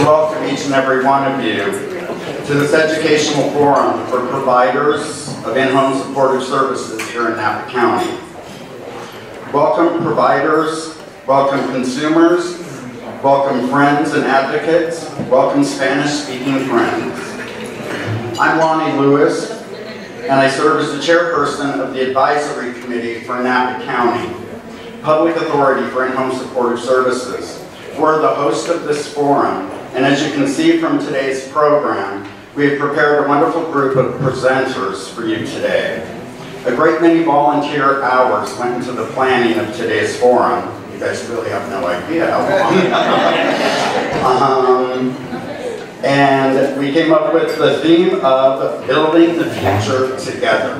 welcome each and every one of you to this educational forum for providers of in-home supportive services here in Napa County. Welcome providers, welcome consumers, welcome friends and advocates, welcome Spanish-speaking friends. I'm Lonnie Lewis, and I serve as the chairperson of the Advisory Committee for Napa County, Public Authority for In-Home Supportive Services. We're the host of this forum, and as you can see from today's program, we have prepared a wonderful group of presenters for you today. A great many volunteer hours went into the planning of today's forum. You guys really have no idea how long. And we came up with the theme of building the future together.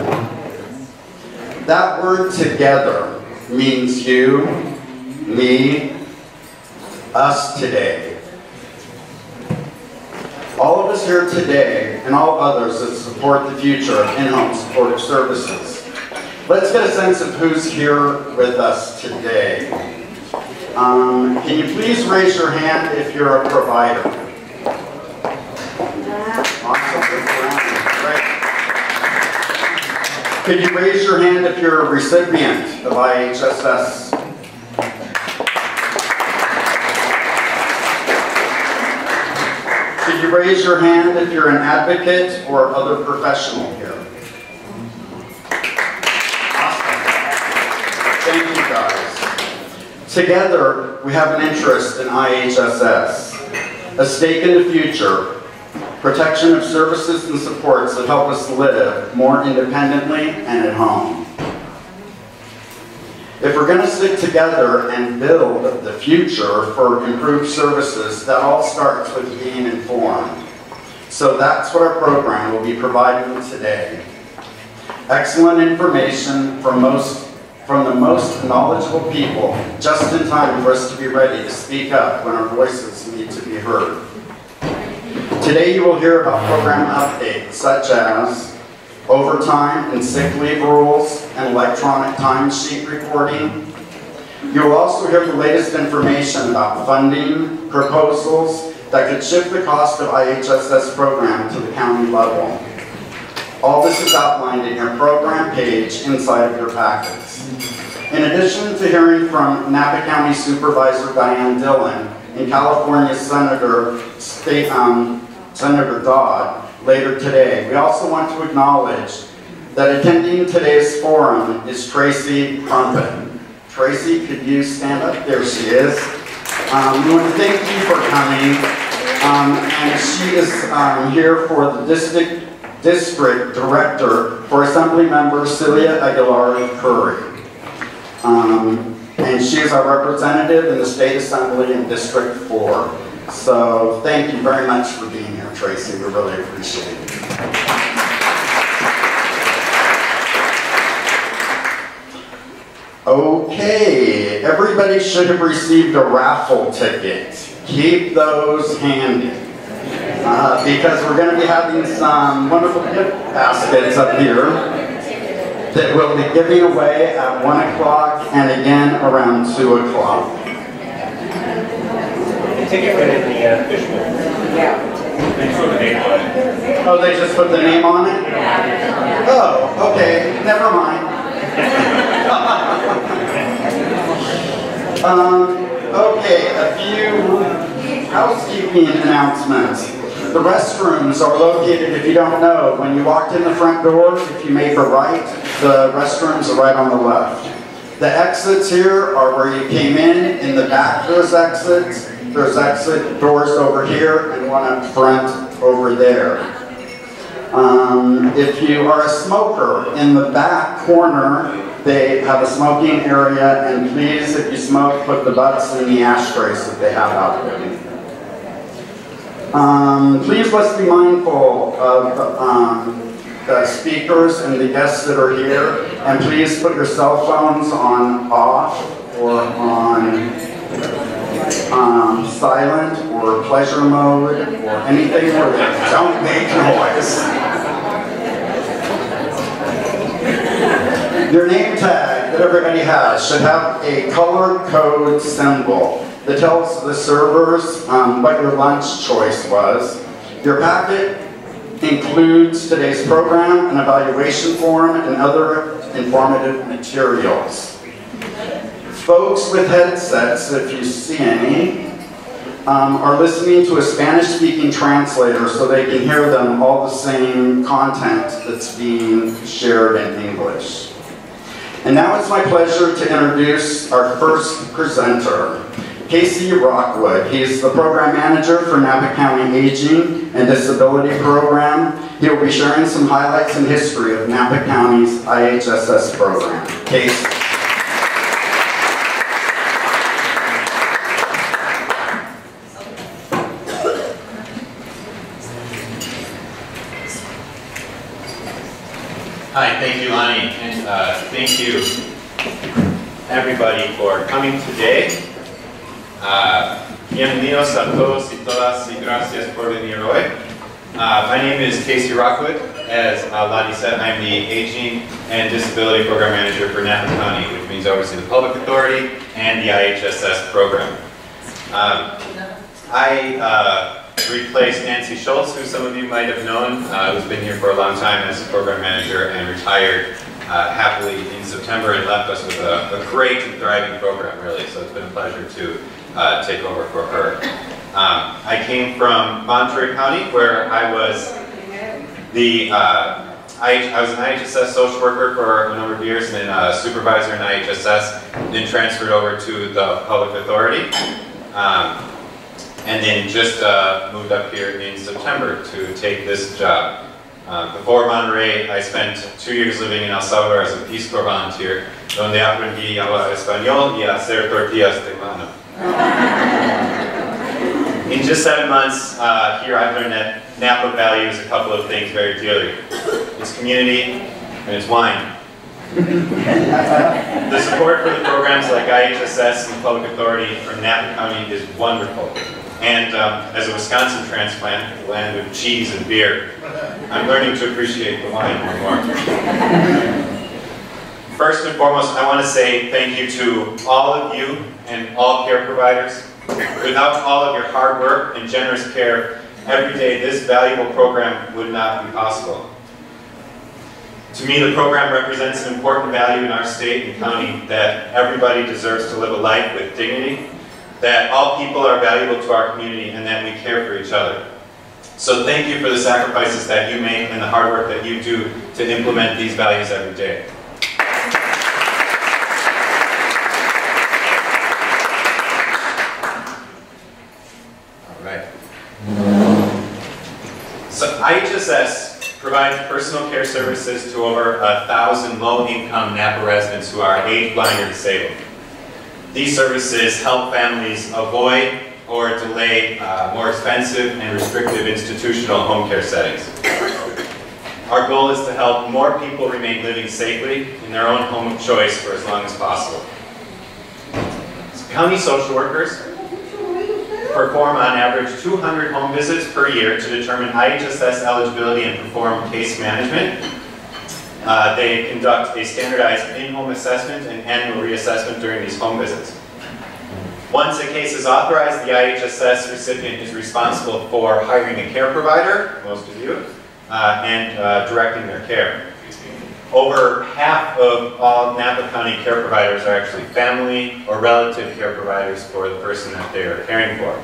That word together means you, me, us today. All of us here today and all others that support the future of in-home supportive services. Let's get a sense of who's here with us today. Can you please raise your hand if you're a provider? Awesome, great. Could you raise your hand if you're a recipient of IHSS? Could you raise your hand if you're an advocate or other professional here? Awesome. Thank you guys. Together, we have an interest in IHSS, a stake in the future, protection of services and supports that help us live more independently and at home. If we're going to stick together and build the future for improved services, that all starts with being informed. So that's what our program will be providing today. Excellent information from the most knowledgeable people, just in time for us to be ready to speak up when our voices need to be heard. Today you will hear about program updates such as overtime and sick leave rules and electronic timesheet reporting. You will also hear the latest information about funding proposals that could shift the cost of IHSS program to the county level. All this is outlined in your program page inside of your packets. In addition to hearing from Napa County Supervisor Diane Dillon and California Senator Dodd later today, we also want to acknowledge that attending today's forum is Tracy Crumpet. Tracy, could you stand up? There she is. We want to thank you for coming. And she is here for the district director for Assembly Member Celia Aguilar Curry. And she is our representative in the State Assembly in District 4. So thank you very much for being here, Tracy. We really appreciate it. Okay, everybody should have received a raffle ticket. Keep those handy. Because we're going to be having some wonderful gift baskets up here that we'll be giving away at 1 o'clock and again around 2 o'clock. Ticket right in the fishbowl. Yeah. They just put the name on it. Oh, they just put the name on it? Yeah. Oh, okay. Never mind. Okay, a few housekeeping announcements. The restrooms are located, if you don't know, when you walked in the front door, if you make a right, the restrooms are right on the left. The exits here are where you came in the back there's exits. There's exit doors over here and one up front over there. If you are a smoker, in the back corner, they have a smoking area, and please, if you smoke, put the butts in the ashtrays that they have out there. Please let's be mindful of the speakers and the guests that are here, and please put your cell phones on off or on silent or pleasure mode or anything where they don't make noise. Your name tag that everybody has should have a color code symbol. that tells the servers what your lunch choice was. Your packet includes today's program, an evaluation form, and other informative materials. Folks with headsets, if you see any, are listening to a Spanish-speaking translator so they can hear them all the same content that's being shared in English. And now it's my pleasure to introduce our first presenter, Casey Rockwood. He's the program manager for Napa County Aging and Disability Program. He'll be sharing some highlights and history of Napa County's IHSS program. Casey. Hi, thank you, Lonnie, and thank you, everybody, for coming today. Bienvenidos a todos y todas, y gracias por venir hoy. My name is Casey Rockwood. As Lonnie said, I'm the Aging and Disability Program Manager for Napa County, which means oversee the Public Authority and the IHSS program. I replaced Nancy Schultz, who some of you might have known, who's been here for a long time as a program manager and retired happily in September and left us with a great and thriving program, really. So it's been a pleasure to take over for her. I came from Monterey County, where I was I was an IHSS social worker for a number of years, and then a supervisor in IHSS, then transferred over to the Public Authority. And then just moved up here in September to take this job. Before Monterey, I spent 2 years living in El Salvador as a Peace Corps volunteer, donde aprendí a hablar español y a hacer tortillas de mano. In just 7 months here, I've learned that Napa values a couple of things very dearly. It's community and it's wine. The support for the programs like IHSS and Public Authority from Napa County is wonderful. And as a Wisconsin transplant, the land of cheese and beer, I'm learning to appreciate the wine more and more. First and foremost, I want to say thank you to all of you and all care providers. Without all of your hard work and generous care every day, this valuable program would not be possible. To me, the program represents an important value in our state and county that everybody deserves to live a life with dignity, that all people are valuable to our community, and that we care for each other. So thank you for the sacrifices that you make and the hard work that you do to implement these values every day. All right. So IHSS provides personal care services to over 1,000 low-income Napa residents who are age blind or disabled. These services help families avoid or delay more expensive and restrictive institutional home care settings. Our goal is to help more people remain living safely in their own home of choice for as long as possible. County social workers perform on average 200 home visits per year to determine IHSS eligibility and perform case management. They conduct a standardized in-home assessment and annual reassessment during these home visits. Once a case is authorized, the IHSS recipient is responsible for hiring a care provider, most of you, and directing their care. Over half of all Napa County care providers are actually family or relative care providers for the person that they are caring for.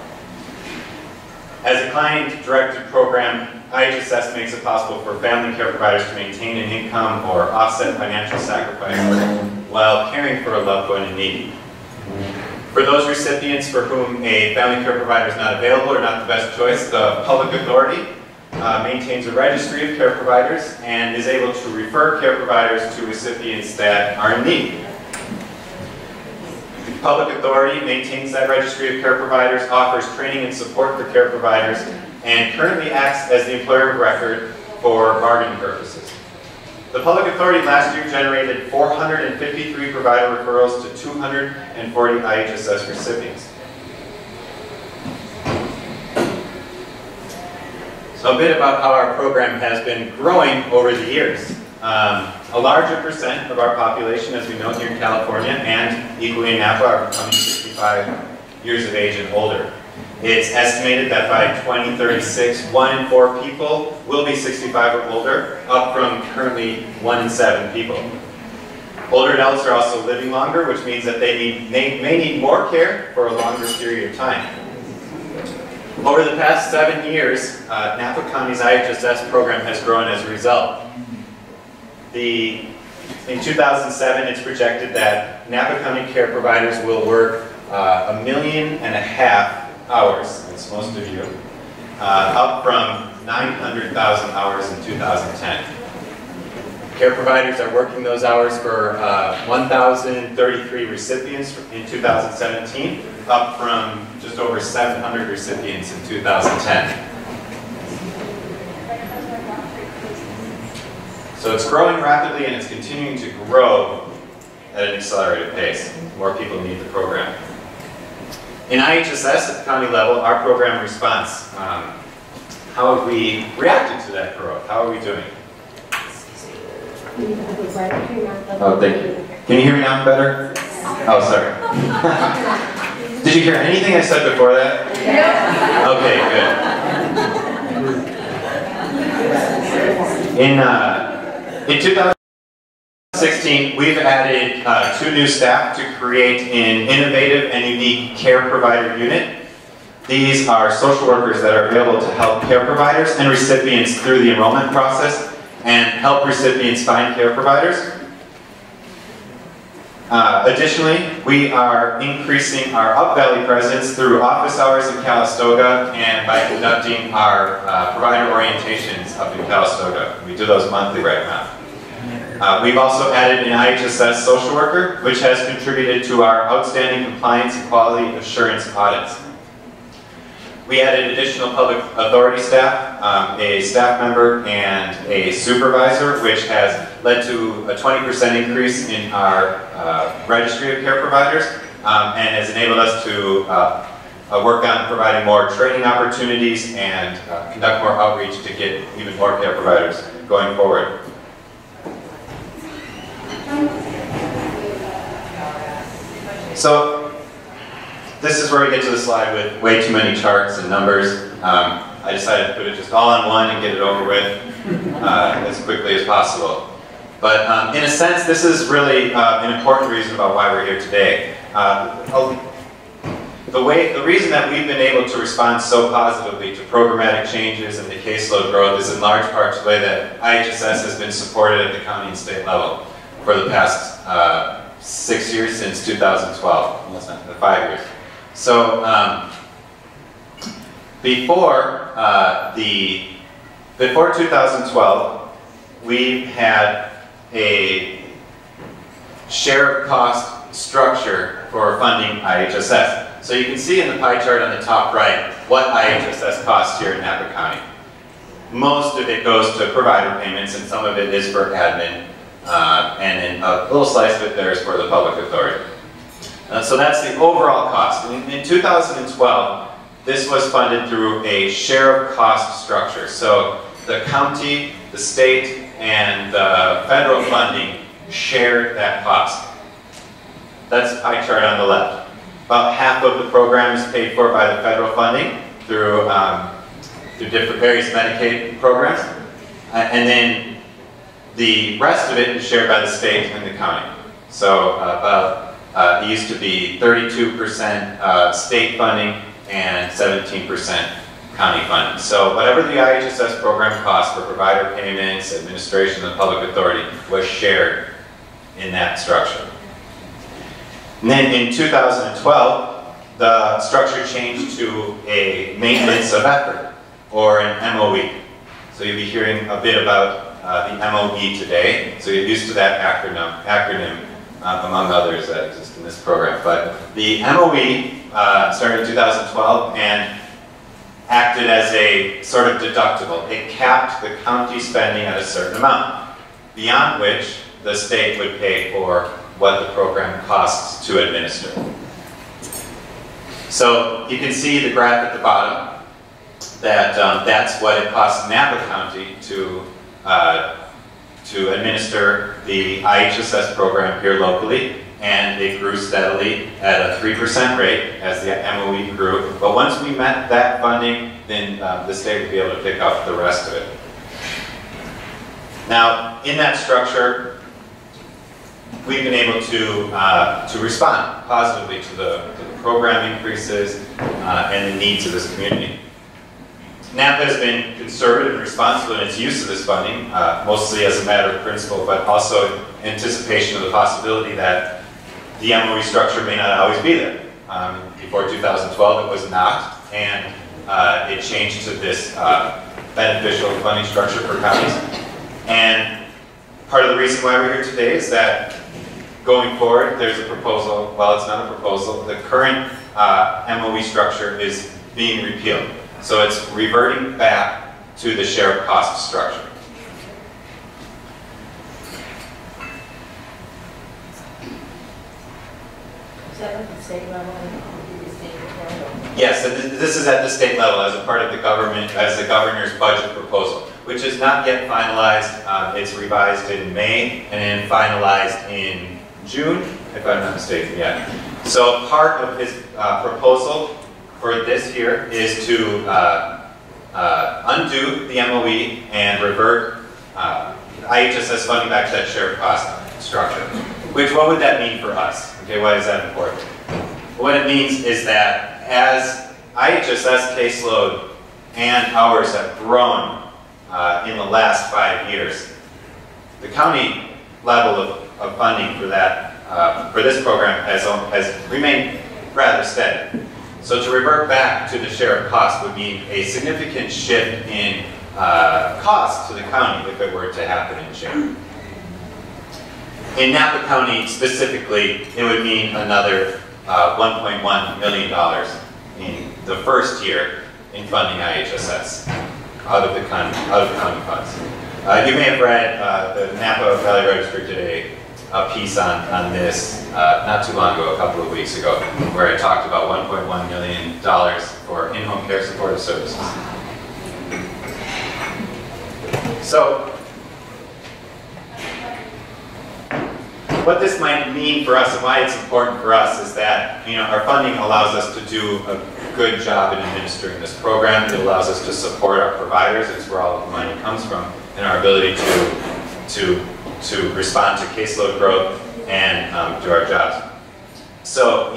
As a client-directed program, IHSS makes it possible for family care providers to maintain an income or offset financial sacrifice while caring for a loved one in need. For those recipients for whom a family care provider is not available or not the best choice, the Public Authority maintains a registry of care providers and is able to refer care providers to recipients that are in need. The Public Authority maintains that registry of care providers, offers training and support for care providers, and currently acts as the employer of record for bargaining purposes. The Public Authority last year generated 453 provider referrals to 240 IHSS recipients. So a bit about how our program has been growing over the years. A larger percent of our population, as we know here in California and equally in Napa, are becoming 65 years of age and older. It's estimated that by 2036, 1 in 4 people will be 65 or older, up from currently 1 in 7 people. Older adults are also living longer, which means that they may need more care for a longer period of time. Over the past 7 years, Napa County's IHSS program has grown as a result. In 2007, it's projected that Napa County care providers will work 1.5 million hours, that's most of you, up from 900,000 hours in 2010. Care providers are working those hours for 1,033 recipients in 2017, up from just over 700 recipients in 2010. So it's growing rapidly and it's continuing to grow at an accelerated pace. More people need the program. In IHSS at the county level, our program response, how have we reacted to that growth? How are we doing? Oh, thank you. Can you hear me now better? Oh, sorry. Did you hear anything I said before that? Yeah. Okay, good. In 2016, we've added 2 new staff to create an innovative and unique care provider unit. These are social workers that are available to help care providers and recipients through the enrollment process and help recipients find care providers. Additionally, we are increasing our Up Valley presence through office hours in Calistoga and by conducting our provider orientations up in Calistoga. We do those monthly right now. We've also added an IHSS social worker, which has contributed to our outstanding compliance and quality assurance audits. We added additional public authority staff, a staff member, and a supervisor, which has led to a 20% increase in our registry of care providers and has enabled us to work on providing more training opportunities and conduct more outreach to get even more care providers going forward. So, this is where we get to the slide with way too many charts and numbers. I decided to put it just all on one and get it over with as quickly as possible. But in a sense, this is really an important reason about why we're here today. The reason that we've been able to respond so positively to programmatic changes and the caseload growth is in large part to the way that IHSS has been supported at the county and state level for the past 6 years since 2012. That's not 5 years. So before 2012, we had a share of cost structure for funding IHSS. So you can see in the pie chart on the top right what IHSS costs here in Napa County. Most of it goes to provider payments and some of it is for admin, and then a little slice of it there is for the public authority. So that's the overall cost. In 2012, this was funded through a share of cost structure. So the county, the state, and the federal funding shared that cost. That's the pie chart on the left. About half of the program is paid for by the federal funding through different various Medicaid programs. And then the rest of it is shared by the state and the county. So it used to be 32% state funding and 17% county funding. So whatever the IHSS program cost for provider payments, administration, and the public authority was shared in that structure. And then in 2012, the structure changed to a maintenance of effort, or an MOE. So you'll be hearing a bit about the MOE today. So you're used to that acronym among others that exist in this program. But the MOE started in 2012 and acted as a sort of deductible. It capped the county spending at a certain amount, beyond which the state would pay for what the program costs to administer. So you can see the graph at the bottom that that's what it costs Napa County to to administer the IHSS program here locally, and it grew steadily at a 3% rate as the MOE grew. But once we met that funding, then the state would be able to pick up the rest of it. Now, in that structure, we've been able to respond positively to the program increases and the needs of this community. Napa has been conservative and responsible in its use of this funding, mostly as a matter of principle, but also in anticipation of the possibility that the MOE structure may not always be there. Before 2012, it was not, and it changed to this beneficial funding structure for counties. And part of the reason why we're here today is that going forward, there's a proposal, well, it's not a proposal, the current MOE structure is being repealed. So it's reverting back to the share of cost structure. Is that at the state level? Yes, this is at the state level as a part of the government, as the governor's budget proposal, which is not yet finalized. It's revised in May and then finalized in June, if I'm not mistaken, yeah. So part of his proposal for this year is to undo the MOE and revert IHSS funding back to that shared cost structure. Which, what would that mean for us? Okay, why is that important? What it means is that as IHSS caseload and hours have grown in the last 5 years, the county level of funding for that for this program has remained rather steady. So to revert back to the share of cost would mean a significant shift in cost to the county if it were to happen in June. In Napa County specifically, it would mean another $1.1 million in the first year in funding IHSS out of the county funds. You may have read the Napa Valley Register did a piece on this not too long ago, a couple of weeks ago, where I talked about $1.1 million for in-home care supportive services. So, what this might mean for us and why it's important for us is that our funding allows us to do a good job in administering this program. It allows us to support our providers. It's where all of the money comes from, and our ability to respond to caseload growth and do our jobs. So,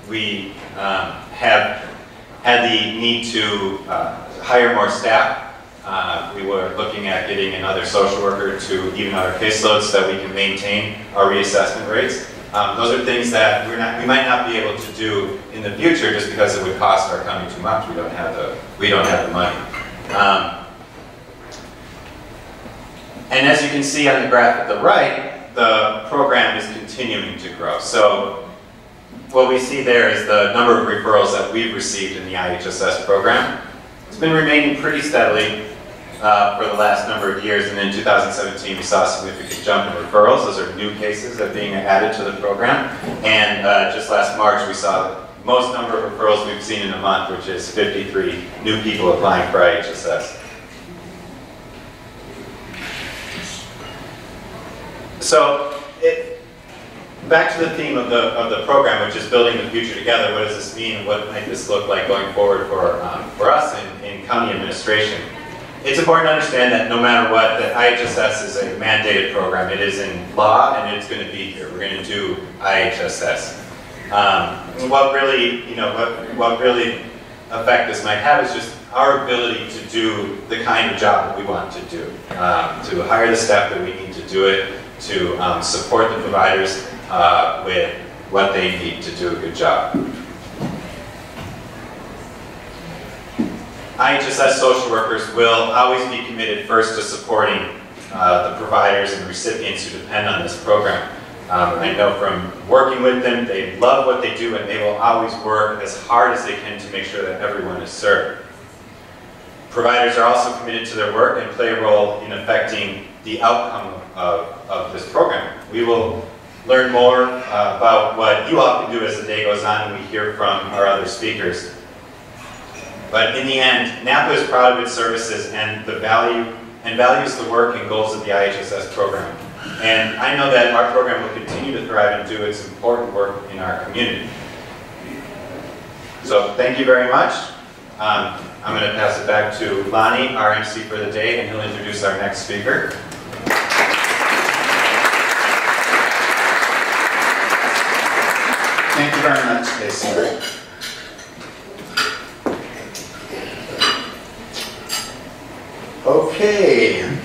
we have had the need to hire more staff. We were looking at getting another social worker to even out our caseloads so that we can maintain our reassessment rates. Those are things that we might not be able to do in the future just because it would cost our county too much. We don't have the money. And as you can see on the graph at the right, the program is continuing to grow. So what we see there is the number of referrals that we've received in the IHSS program. It's been remaining pretty steadily for the last number of years, and in 2017 we saw a significant jump in referrals. Those are new cases that are being added to the program. And just last March we saw the most number of referrals we've seen in a month, which is 53 new people applying for IHSS. So, back to the theme of the program, which is building the future together. What does this mean? What might this look like going forward for us in county administration? It's important to understand that no matter what, that IHSS is a mandated program. It is in law, and it's going to be here. We're going to do IHSS. What really effect this might have is just our ability to do the kind of job that we want to do, to hire the staff that we need to do it, to support the providers with what they need to do a good job. IHSS social workers will always be committed first to supporting the providers and recipients who depend on this program. I know from working with them, they love what they do and they will always work as hard as they can to make sure that everyone is served. Providers are also committed to their work and play a role in affecting the outcome of this program. We will learn more about what you all can do as the day goes on and we hear from our other speakers. But in the end, Napa is proud of its services and the value and values the work and goals of the IHSS program. And I know that our program will continue to thrive and do its important work in our community. So thank you very much. I'm going to pass it back to Lonnie, our MC for the day, and he'll introduce our next speaker. Thank you very much, Casey. Okay.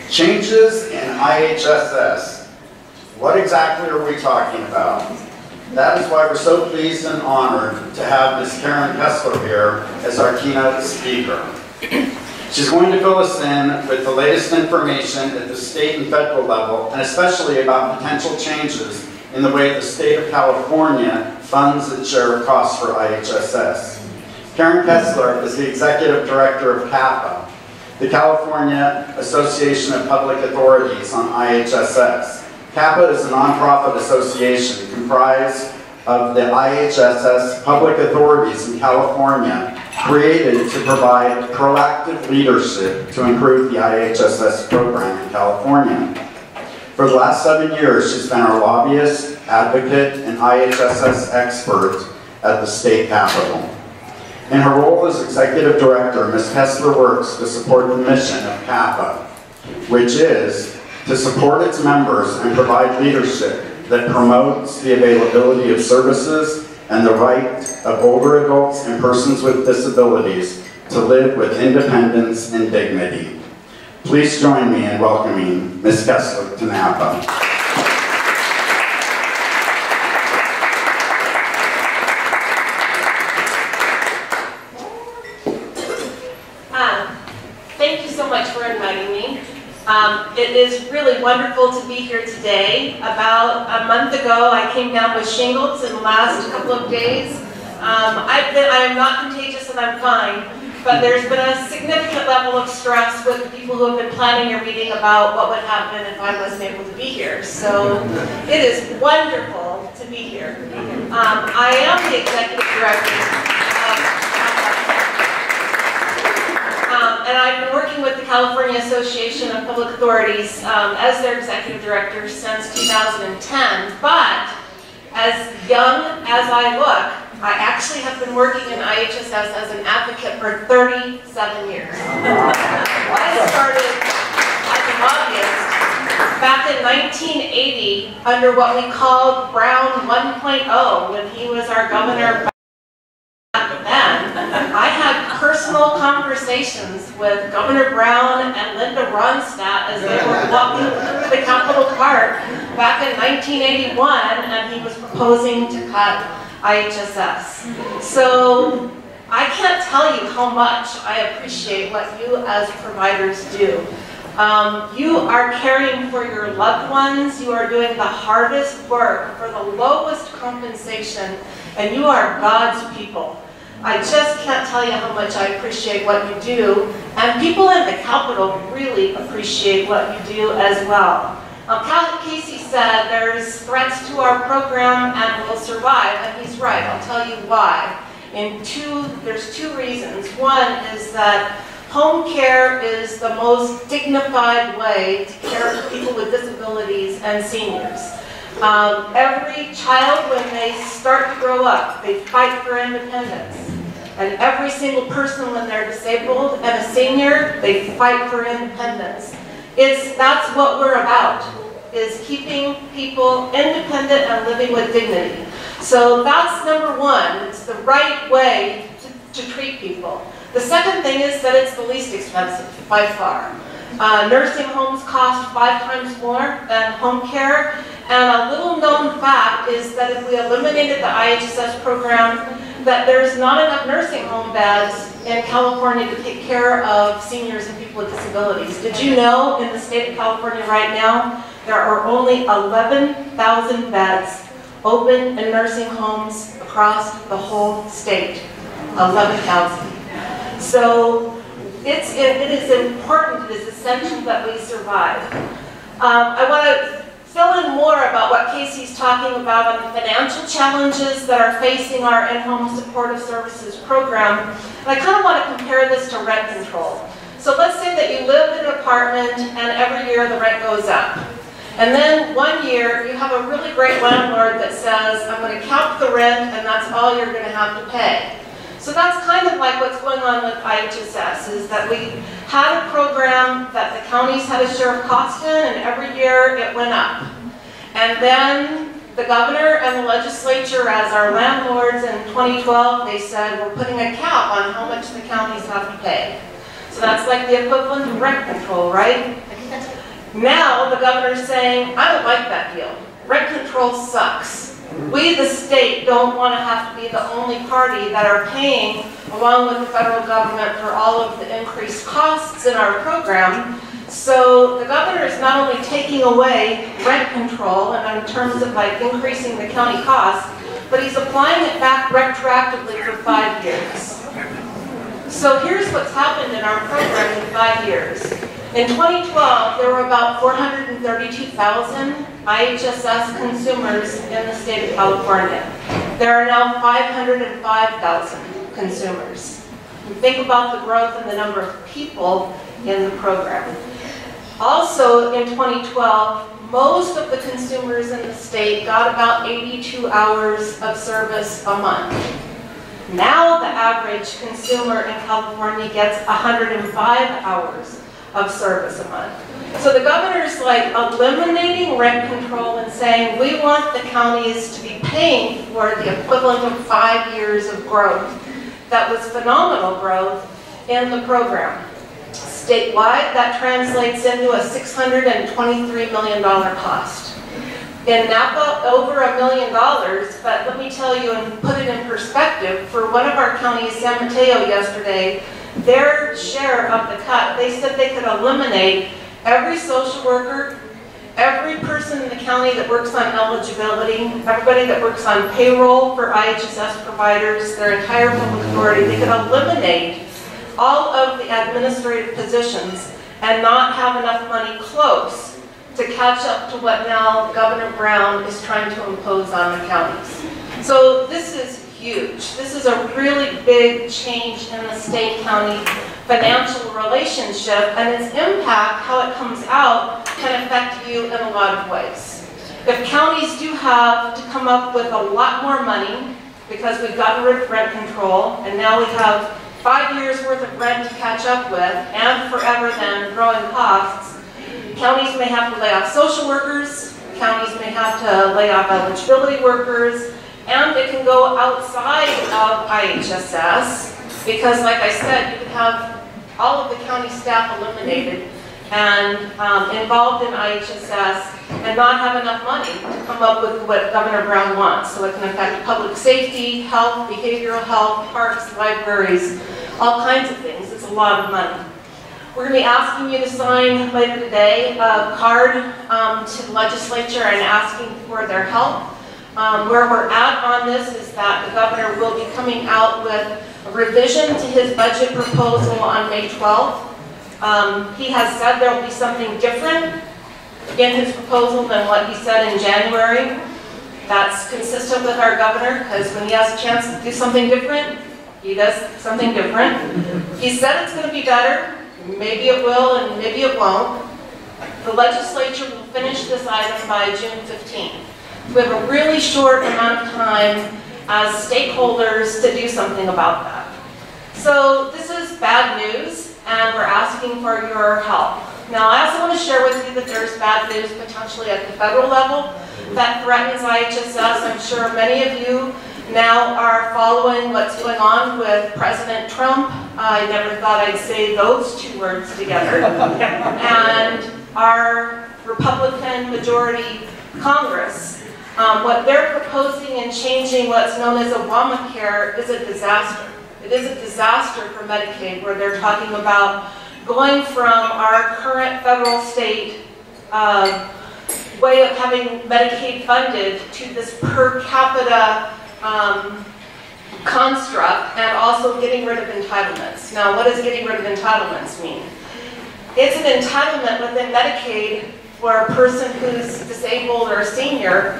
Changes in IHSS. What exactly are we talking about? That is why we're so pleased and honored to have Ms. Karen Kessler here as our keynote speaker. She's going to fill us in with the latest information at the state and federal level, and especially about potential changes in the way the state of California funds its share of costs for IHSS. Karen Kessler is the Executive Director of CAPA, the California Association of Public Authorities on IHSS. CAPA is a nonprofit association comprised of the IHSS public authorities in California, created to provide proactive leadership to improve the IHSS program in California. For the last 7 years, she's been our lobbyist, advocate, and IHSS expert at the state capitol. In her role as executive director, Ms. Kessler works to support the mission of CAPA, which is to support its members and provide leadership that promotes the availability of services and the right of older adults and persons with disabilities to live with independence and dignity. Please join me in welcoming Ms. Kessler to Napa. Thank you so much for inviting me. It is really wonderful to be here today. About a month ago, I came down with shingles in the last couple of days. I am not contagious and I'm fine, but there's been a significant level of stress with the people who have been planning your meeting about what would happen if I wasn't able to be here. So it is wonderful to be here. I am the executive director. And I've been working with the California Association of Public Authorities as their executive director since 2010. But as young as I look, I actually have been working in IHSS as an advocate for 37 years. I started as a lobbyist back in 1980 under what we called Brown 1.0 when he was our governor. Then, I had personal conversations with Governor Brown and Linda Ronstadt as they were walking the Capitol Park back in 1981, and he was proposing to cut IHSS. So, I can't tell you how much I appreciate what you as providers do. You are caring for your loved ones, you are doing the hardest work for the lowest compensation, and you are God's people. I just can't tell you how much I appreciate what you do, and people in the Capitol really appreciate what you do as well. Casey said there's threats to our program and we'll survive, and he's right. I'll tell you why. There's two reasons. One is that home care is the most dignified way to care for people with disabilities and seniors. Every child, when they start to grow up, they fight for independence. And every single person, when they're disabled and a senior, they fight for independence. That's what we're about, is keeping people independent and living with dignity. So that's number one. It's the right way to treat people. The second thing is that it's the least expensive, by far. Nursing homes cost 5 times more than home care. And a little known fact is that if we eliminated the IHSS program, that there's not enough nursing home beds in California to take care of seniors and people with disabilities. Did you know in the state of California right now, there are only 11,000 beds open in nursing homes across the whole state? 11,000. So it is important, it is essential that we survive. I want to fill in more about what Casey's talking about on the financial challenges that are facing our in-home supportive services program. And I kind of want to compare this to rent control. So let's say that you live in an apartment and every year the rent goes up. And then one year you have a really great landlord that says, I'm going to cap the rent and that's all you're going to have to pay. So that's kind of like what's going on with IHSS, is that we had a program that the counties had a share of cost in, and every year it went up. And then the governor and the legislature, as our landlords in 2012, they said, we're putting a cap on how much the counties have to pay. So that's like the equivalent of rent control, right? Now the governor's saying, I don't like that deal. Rent control sucks. We, the state, don't want to have to be the only party that are paying, along with the federal government, for all of the increased costs in our program. So the governor is not only taking away rent control, and in terms of like increasing the county costs, but he's applying it back retroactively for 5 years. So here's what's happened in our program in 5 years. In 2012, there were about 432,000 IHSS consumers in the state of California. There are now 505,000 consumers. Think about the growth in the number of people in the program. Also in 2012, most of the consumers in the state got about 82 hours of service a month. Now the average consumer in California gets 105 hours of service a month. So the governor's like eliminating rent control and saying we want the counties to be paying for the equivalent of 5 years of growth. That was phenomenal growth in the program. Statewide, that translates into a $623 million cost. In Napa, over $1 million, but let me tell you and put it in perspective, for one of our counties, San Mateo, yesterday, their share of the cut, they said they could eliminate every social worker, every person in the county that works on eligibility, everybody that works on payroll for IHSS providers, their entire public authority. They could eliminate all of the administrative positions and not have enough money close to catch up to what now Governor Brown is trying to impose on the counties. So this is huge. This is a really big change in the state-county financial relationship, and its impact, how it comes out, can affect you in a lot of ways. If counties do have to come up with a lot more money, because we've gotten rid of rent control, and now we have 5 years worth of rent to catch up with, and forever then growing costs, counties may have to lay off social workers, counties may have to lay off eligibility workers, and it can go outside of IHSS, because like I said, you could have all of the county staff eliminated and involved in IHSS and not have enough money to come up with what Governor Brown wants. So it can affect public safety, health, behavioral health, parks, libraries, all kinds of things. It's a lot of money. We're going to be asking you to sign later today a card to the legislature and asking for their help. Where we're at on this is that the governor will be coming out with a revision to his budget proposal on May 12th. He has said there will be something different in his proposal than what he said in January. That's consistent with our governor, because when he has a chance to do something different, he does something different. He said it's going to be better. Maybe it will and maybe it won't. The legislature will finish this item by June 15th. We have a really short amount of time as stakeholders to do something about that. So this is bad news, and we're asking for your help. Now, I also want to share with you that there's bad news potentially at the federal level that threatens IHSS. I'm sure many of you now are following what's going on with President Trump. I never thought I'd say those two words together. And our Republican majority Congress. What they're proposing and changing what's known as Obamacare is a disaster. It is a disaster for Medicaid, where they're talking about going from our current federal-state way of having Medicaid funded to this per capita construct, and also getting rid of entitlements. Now, what does getting rid of entitlements mean? It's an entitlement within Medicaid for a person who's disabled or a senior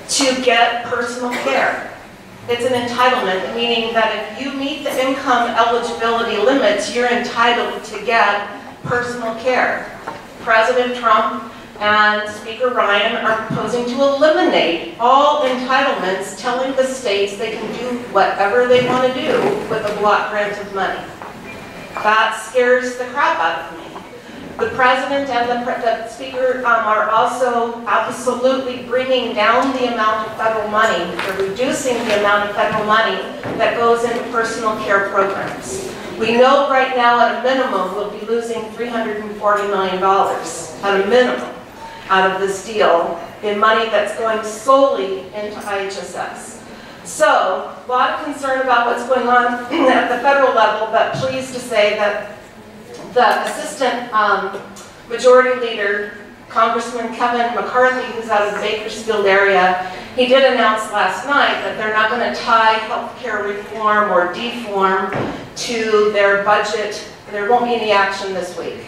to get personal care. It's an entitlement, meaning that if you meet the income eligibility limits, you're entitled to get personal care. President Trump and Speaker Ryan are proposing to eliminate all entitlements, telling the states they can do whatever they want to do with a block grant of money. That scares the crap out of me. The President and the Speaker are also absolutely bringing down the amount of federal money. They're reducing the amount of federal money that goes into personal care programs. We know right now at a minimum we'll be losing $340 million at a minimum out of this deal in money that's going solely into IHSS. So, a lot of concern about what's going on at the federal level, but pleased to say that the Assistant Majority Leader, Congressman Kevin McCarthy, who's out of the Bakersfield area, he did announce last night that they're not going to tie health care reform or deform to their budget. There won't be any action this week.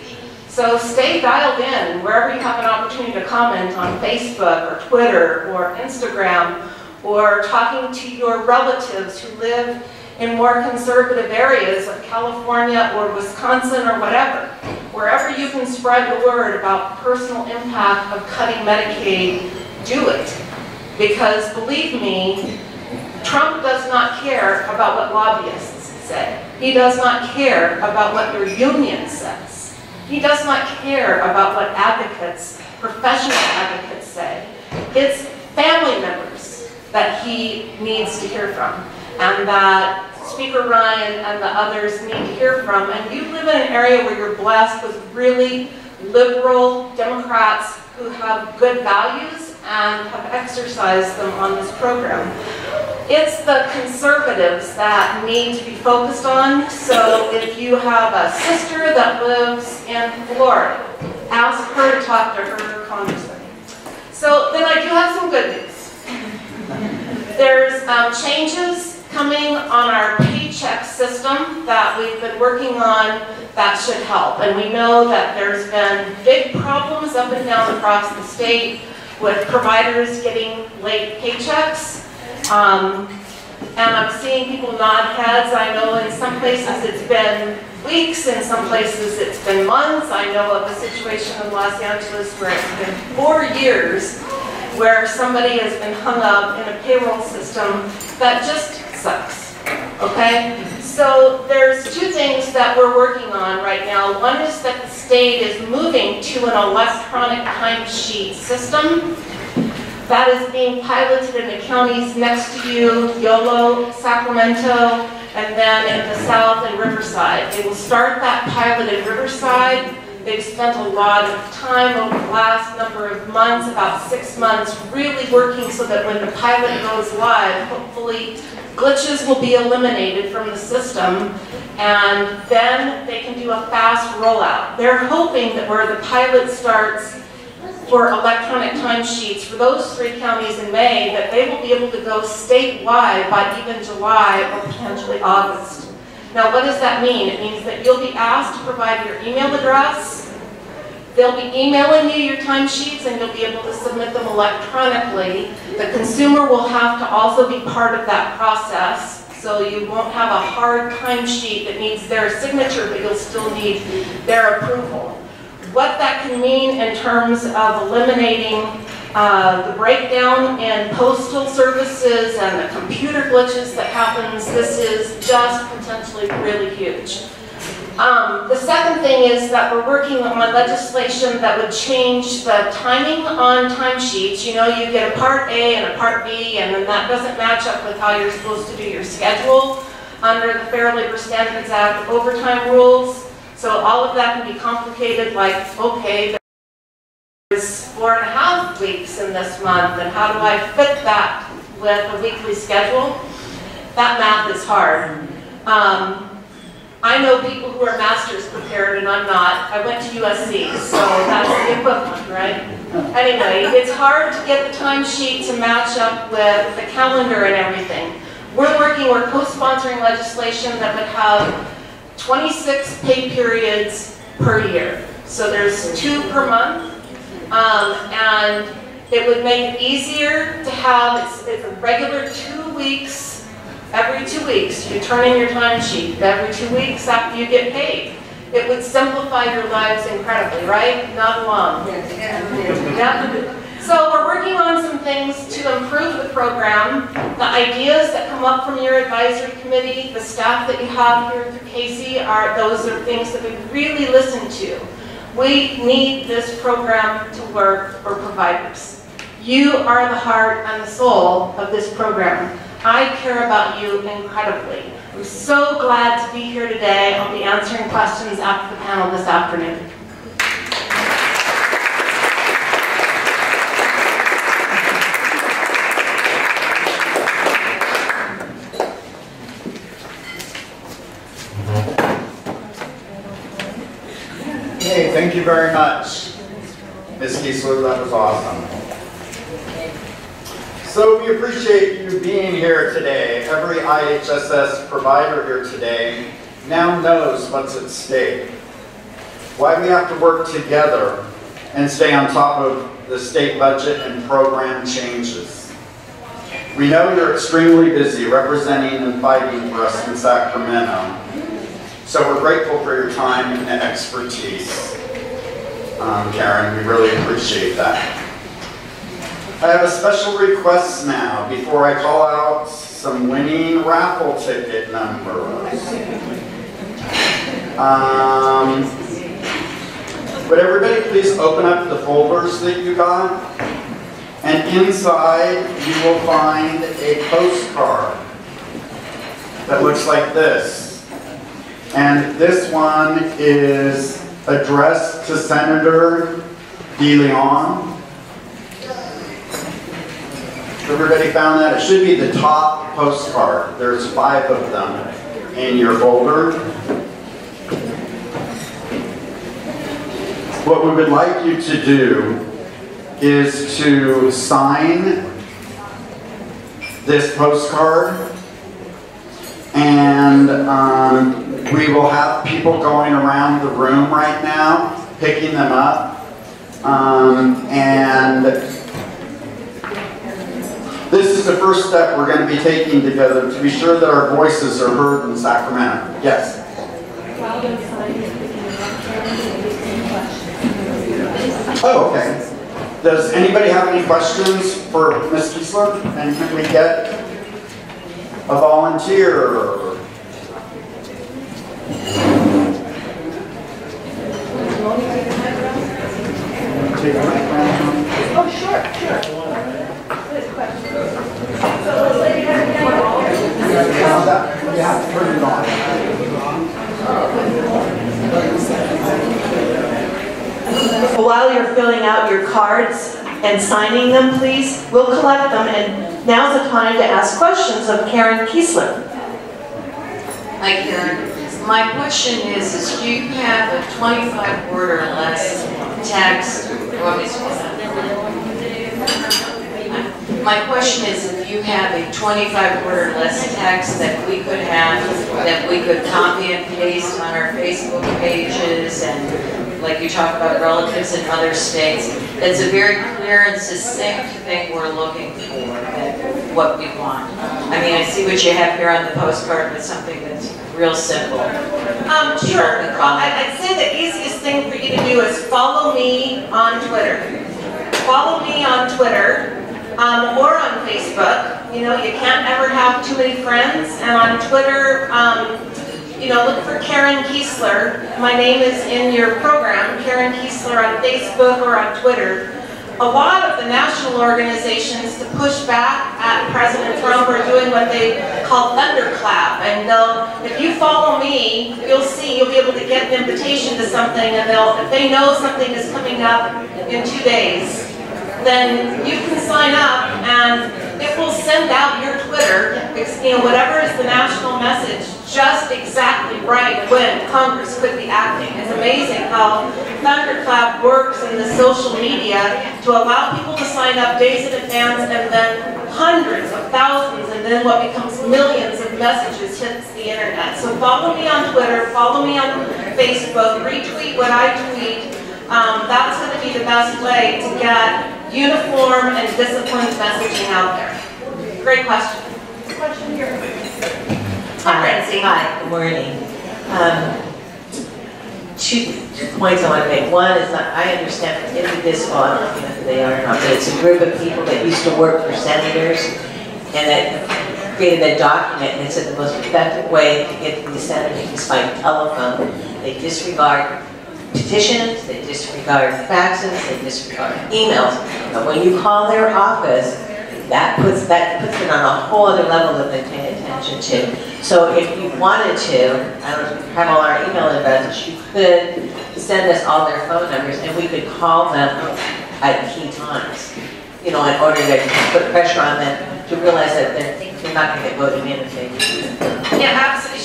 So stay dialed in wherever you have an opportunity to comment on Facebook or Twitter or Instagram, or talking to your relatives who live in more conservative areas of California or Wisconsin or whatever. Wherever you can spread the word about personal impact of cutting Medicaid, do it. Because believe me, Trump does not care about what lobbyists say. He does not care about what your union says. He does not care about what advocates, professional advocates say. It's family members that he needs to hear from, and that Speaker Ryan and the others need to hear from. And you live in an area where you're blessed with really liberal Democrats who have good values and have exercised them on this program. It's the conservatives that need to be focused on. So if you have a sister that lives in Florida, ask her to talk to her congressman. So then I do have some good news. There's changes coming on our paycheck system that we've been working on that should help. And we know that there's been big problems up and down across the state with providers getting late paychecks. And I'm seeing people nod heads. I know in some places it's been weeks, in some places it's been months. I know of a situation in Los Angeles where it's been 4 years where somebody has been hung up in a payroll system that just sucks, okay? So there's two things that we're working on right now. One is that the state is moving to an electronic timesheet system that is being piloted in the counties next to you, Yolo, Sacramento, and then in the south in Riverside. They will start that pilot in Riverside. They've spent a lot of time over the last number of months, about 6 months, really working so that when the pilot goes live, hopefully glitches will be eliminated from the system, and then they can do a fast rollout. They're hoping that where the pilot starts for electronic timesheets for those 3 counties in May, that they will be able to go statewide by even July or potentially August. Now, what does that mean? It means that you'll be asked to provide your email address. They'll be emailing you your timesheets, and you'll be able to submit them electronically. The consumer will have to also be part of that process, so you won't have a hard timesheet that needs their signature, but you'll still need their approval. What that can mean in terms of eliminating the breakdown in postal services and the computer glitches that happens, this is just potentially really huge. The second thing is that we're working on legislation that would change the timing on timesheets. You know, you get a Part A and a Part B, and then that doesn't match up with how you're supposed to do your schedule under the Fair Labor Standards Act overtime rules. So all of that can be complicated, like, okay, there's 4.5 weeks in this month, and how do I fit that with a weekly schedule? That math is hard. I know people who are master's prepared, and I'm not. I went to USC, so that's the equivalent, right? Anyway, it's hard to get the timesheet to match up with the calendar and everything. We're co-sponsoring legislation that would have 26 pay periods per year. So there's 2 per month, and it would make it easier to have, it's a regular 2 weeks every 2 weeks, you turn in your timesheet. Every 2 weeks after you get paid. It would simplify your lives incredibly, right? Not alone. Yeah. So we're working on some things to improve the program. The ideas that come up from your advisory committee, the staff that you have here through Casey, those are things that we really listen to. We need this program to work for providers. You are the heart and the soul of this program. I care about you incredibly. I'm so glad to be here today. I'll be answering questions after the panel this afternoon. Hey, thank you very much, Ms. Kiesler. That was awesome. So we appreciate you being here today. Every IHSS provider here today now knows what's at stake, why we have to work together and stay on top of the state budget and program changes. We know you're extremely busy representing and fighting for us in Sacramento. So we're grateful for your time and expertise. Karen, we really appreciate that. I have a special request now before I call out some winning raffle ticket numbers. Would everybody please open up the folders that you got? And inside you will find a postcard that looks like this. And this one is addressed to Senator DeLeon. Everybody found that? It should be the top postcard. There's 5 of them in your folder. What we would like you to do is to sign this postcard, and we will have people going around the room right now, picking them up, and this is the first step we're going to be taking together to be sure that our voices are heard in Sacramento. Yes? Oh, okay. Does anybody have any questions for Ms. Kiesler? And can we get a volunteer? Oh, sure. Good question. So, lady, you have to turn it on. While you're filling out your cards and signing them, please, we'll collect them, and now's the time to ask questions of Karen Kiesler. Hi, Karen. My question is do you have a 25 word or less text? My question is if you have a 25 word or less text that we could have, that we could copy and paste on our Facebook pages, and like you talk about relatives in other states, that's a very clear and succinct thing we're looking for, what we want. I mean, I see what you have here on the postcard, but something that's real simple. Sure. I'd say the easiest thing for you to do is follow me on Twitter. Follow me on Twitter or on Facebook. You know, you can't ever have too many friends. And on Twitter, you know, look for Karen Kiesler. My name is in your program, Karen Kiesler on Facebook or on Twitter. A lot of the national organizations to push back at President Trump are doing what they call thunderclap. And if you follow me, you'll see, you'll be able to get an invitation to something, and if they know something is coming up in 2 days, then you can sign up and it will send out your Twitter, you know, whatever is the national message, just exactly right when Congress could be acting. It's amazing how Thunderclap works in the social media to allow people to sign up days in advance, and then hundreds of thousands, and then what becomes millions of messages hits the internet. So follow me on Twitter, follow me on Facebook, retweet what I tweet. That's going to be the best way to get uniform and disciplined messaging out there. Great question. Question here. Francie. Hi, good morning. Two points I want to make. One is that I understand from Indivisible, I don't know who they are or not, but it's a group of people that used to work for senators and that created a document and it said the most effective way to get to the senators is by telephone. They disregard petitions, they disregard faxes, they disregard emails. But when you call their office, that puts it on a whole other level that they pay attention to. So if you wanted to, I don't have all our email addresses, you could send us all their phone numbers and we could call them at key times, you know, in order to put pressure on them to realize that they're not going to get voted in if they do. Yeah, absolutely.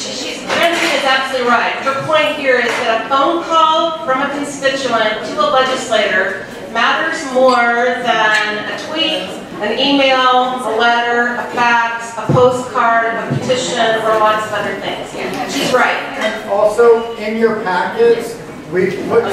Francine is absolutely right. Her point here is that a phone call from a constituent to a legislator matters more than a tweet, an email, a letter, a fax, a postcard, a petition, or lots of other things. Yeah, she's right. And also, in your packets, we've put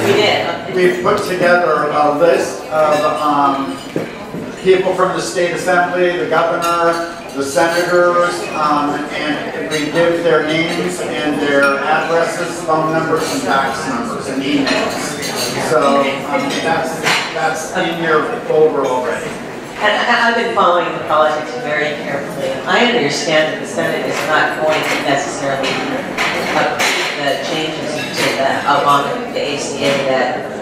together a list of people from the state assembly, the governor, the senators, and we give their names and their addresses, phone numbers, and fax numbers, and emails. So that's in your folder already. And I've been following the politics very carefully. I understand that the Senate is not going to necessarily approve the changes to the along with the ACA that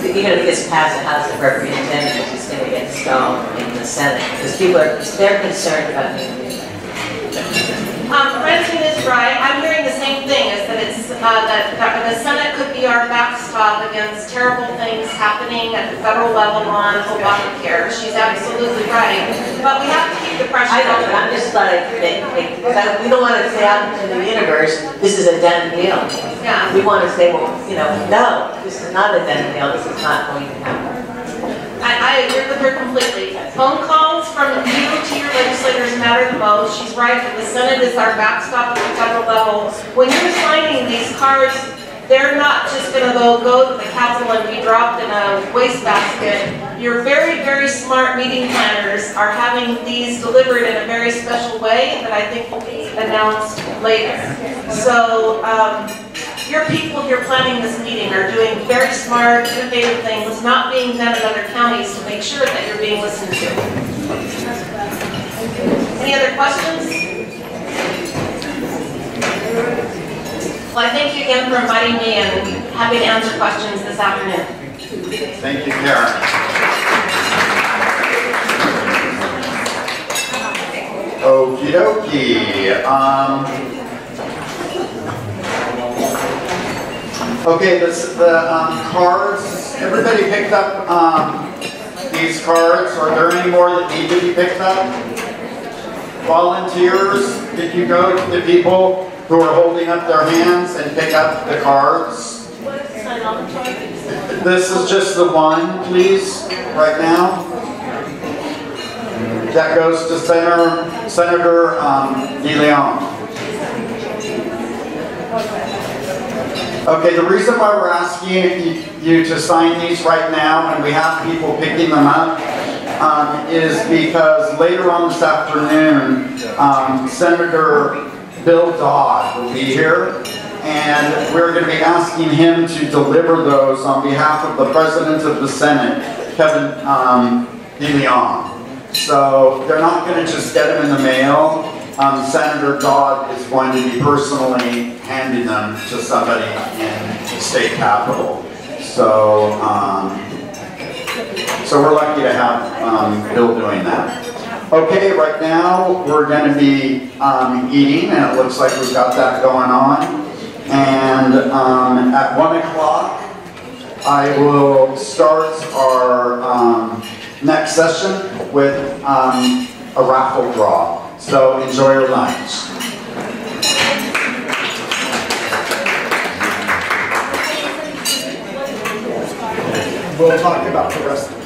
even if it gets past the House of Representatives, it's going to get stalled in the Senate because they're concerned about it. Francine is right. I'm hearing the same thing, is that it's that the Senate could be our backstop against terrible things happening at the federal level on Obamacare. She's absolutely right. But we have to keep the pressure on. I'm just like, we don't want to say out into the universe, this is a done deal. Yeah. We want to say, well, you know, no, this is not a done deal. This is not going to happen. I agree with her completely. Phone calls from you to your legislators matter the most. She's right that the Senate is our backstop at the federal level. When you're signing these cards, they're not just going to go to the Capitol and be dropped in a wastebasket. Your very, very smart meeting planners are having these delivered in a very special way that I think will be announced later. So your people here planning this meeting are doing very smart, innovative things, not being done in other counties to make sure that you're being listened to. Any other questions? Well, I thank you again for inviting me and happy to answer questions this afternoon. Thank you, Karen. Okie dokie. Okay, the cards, everybody picked up these cards. Are there any more that need to be picked up? Volunteers, did you go to the people who are holding up their hands and pick up the cards? This is just the one, please, right now. That goes to Senator De Leon. Okay, the reason why we're asking you to sign these right now, and we have people picking them up, is because later on this afternoon, Senator Bill Dodd will be here, and we're going to be asking him to deliver those on behalf of the President of the Senate, Kevin De Leon. So they're not going to just get them in the mail. Senator Dodd is going to be personally handing them to somebody in the state capitol. So, so we're lucky to have Bill doing that. Okay, right now we're going to be eating, and it looks like we've got that going on. And at 1 o'clock, I will start our next session with a raffle draw. So enjoy your lunch. We'll talk about the rest of them.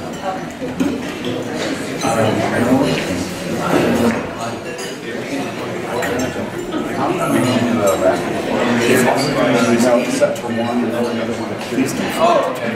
No, except for one, and then another one at Tuesday. Oh, okay.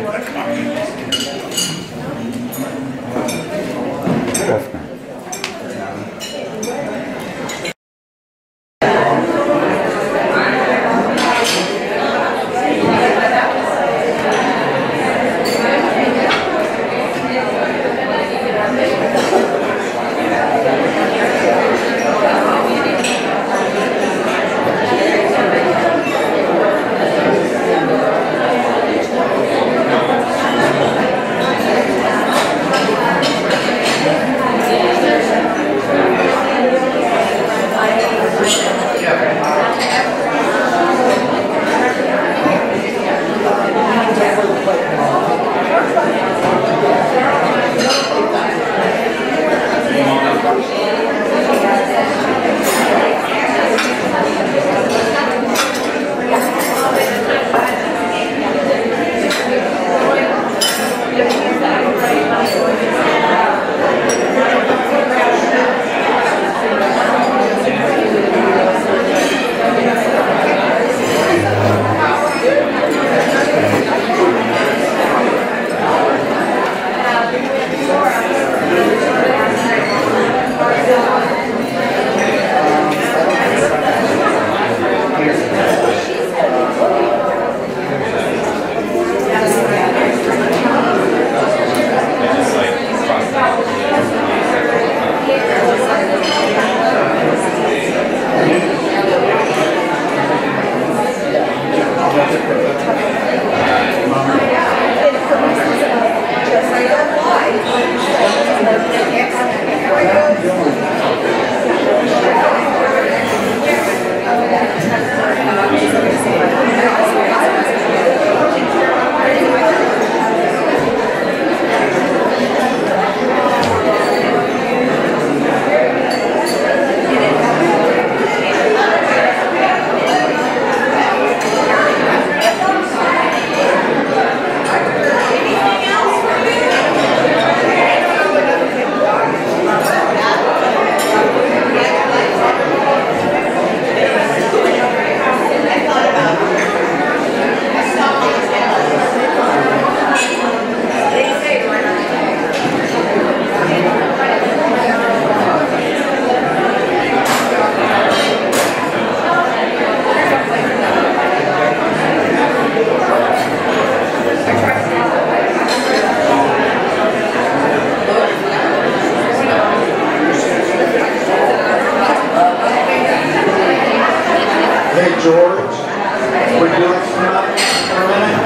Hey, George, would you like to come up for a minute?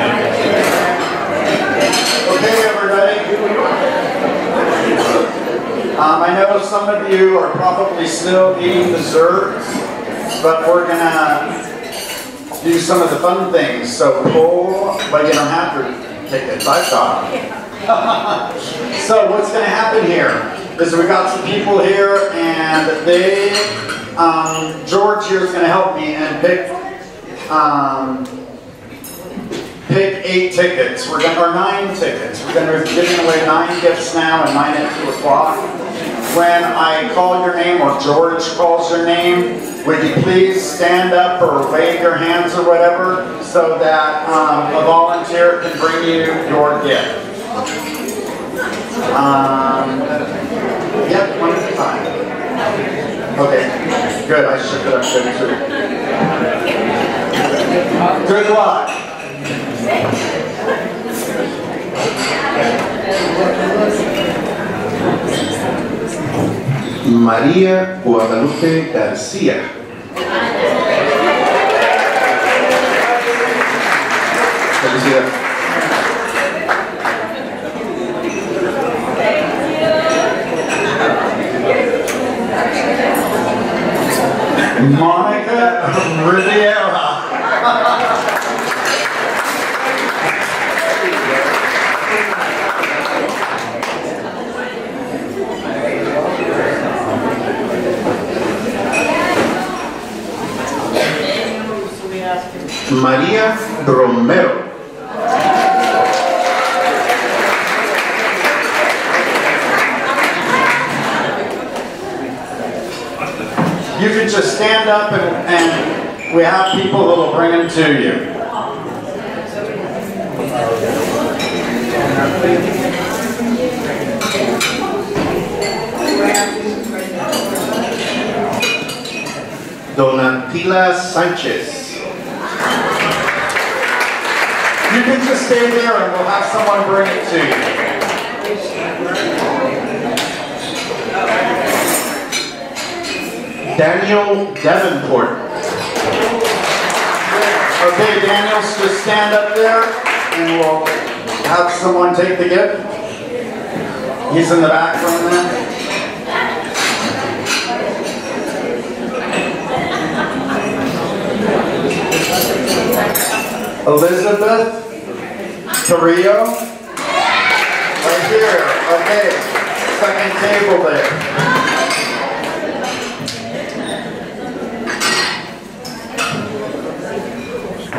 Okay, everybody. I know some of you are probably still eating desserts, but we're gonna do some of the fun things. So pull, but you don't have to take it. I've got it. So what's gonna happen here is we got some people here, and they, George here is gonna help me and pick 8 tickets. Or 9 tickets. We're gonna be giving away 9 gifts now and 9 at 2 o'clock. When I call your name or George calls your name, would you please stand up or wave your hands or whatever so that a volunteer can bring you your gift. Yep, one at a time. Okay, good. I shook it up good too. Good luck. María Guadalupe García. Felicidades. Monica Riviera. María Romero. You can just stand up and we have people that will bring them to you. Donatila Sánchez. You can just stay there and we'll have someone bring it to you. Daniel Davenport. Okay, Daniels, just stand up there and we'll have someone take the gift. He's in the back room there. Elizabeth Carrillo. Right here. Okay. Second table there.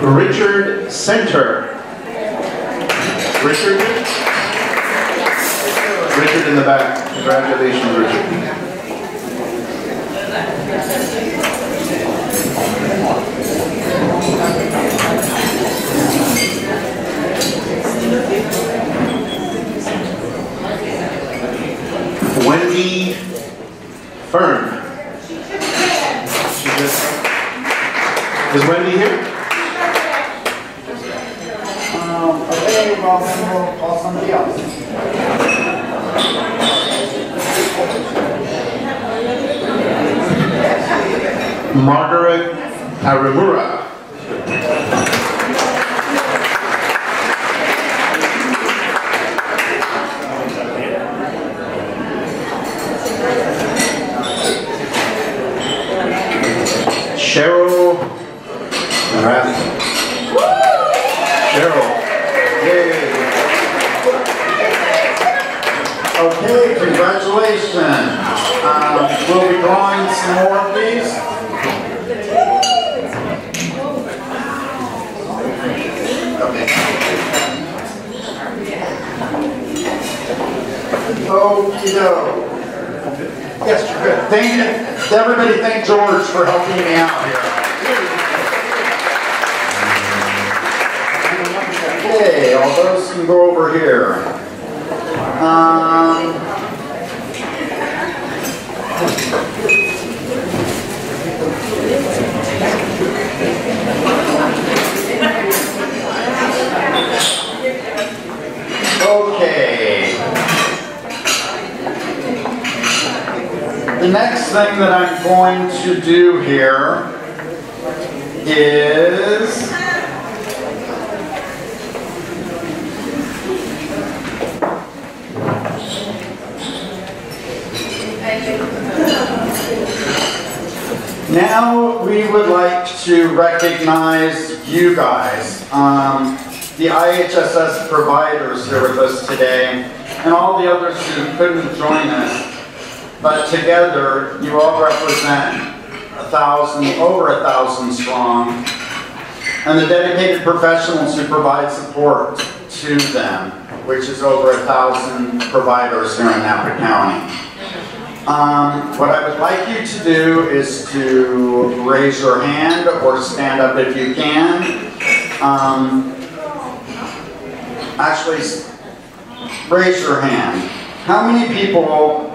Richard Center. Richard? Richard in the back. Congratulations, Richard. Wendy Fern. Is Wendy here? Okay, well then we'll call somebody else. Margaret Arimura. Cheryl Rath. Cheryl. Yay. Okay, congratulations. We'll be drawing some more of these. Okey-doke. Yes, you're good. Thank you. Everybody thank George for helping me out here. Okay, all those can go over here. Okay. The next thing that I'm going to do here is now we would like to recognize you guys, the IHSS providers here with us today, and all the others who couldn't join us. But together, you all represent over 1,000 strong, and the dedicated professionals who provide support to them, which is over 1,000 providers here in Napa County. What I would like you to do is to raise your hand or stand up if you can. Actually, raise your hand. How many people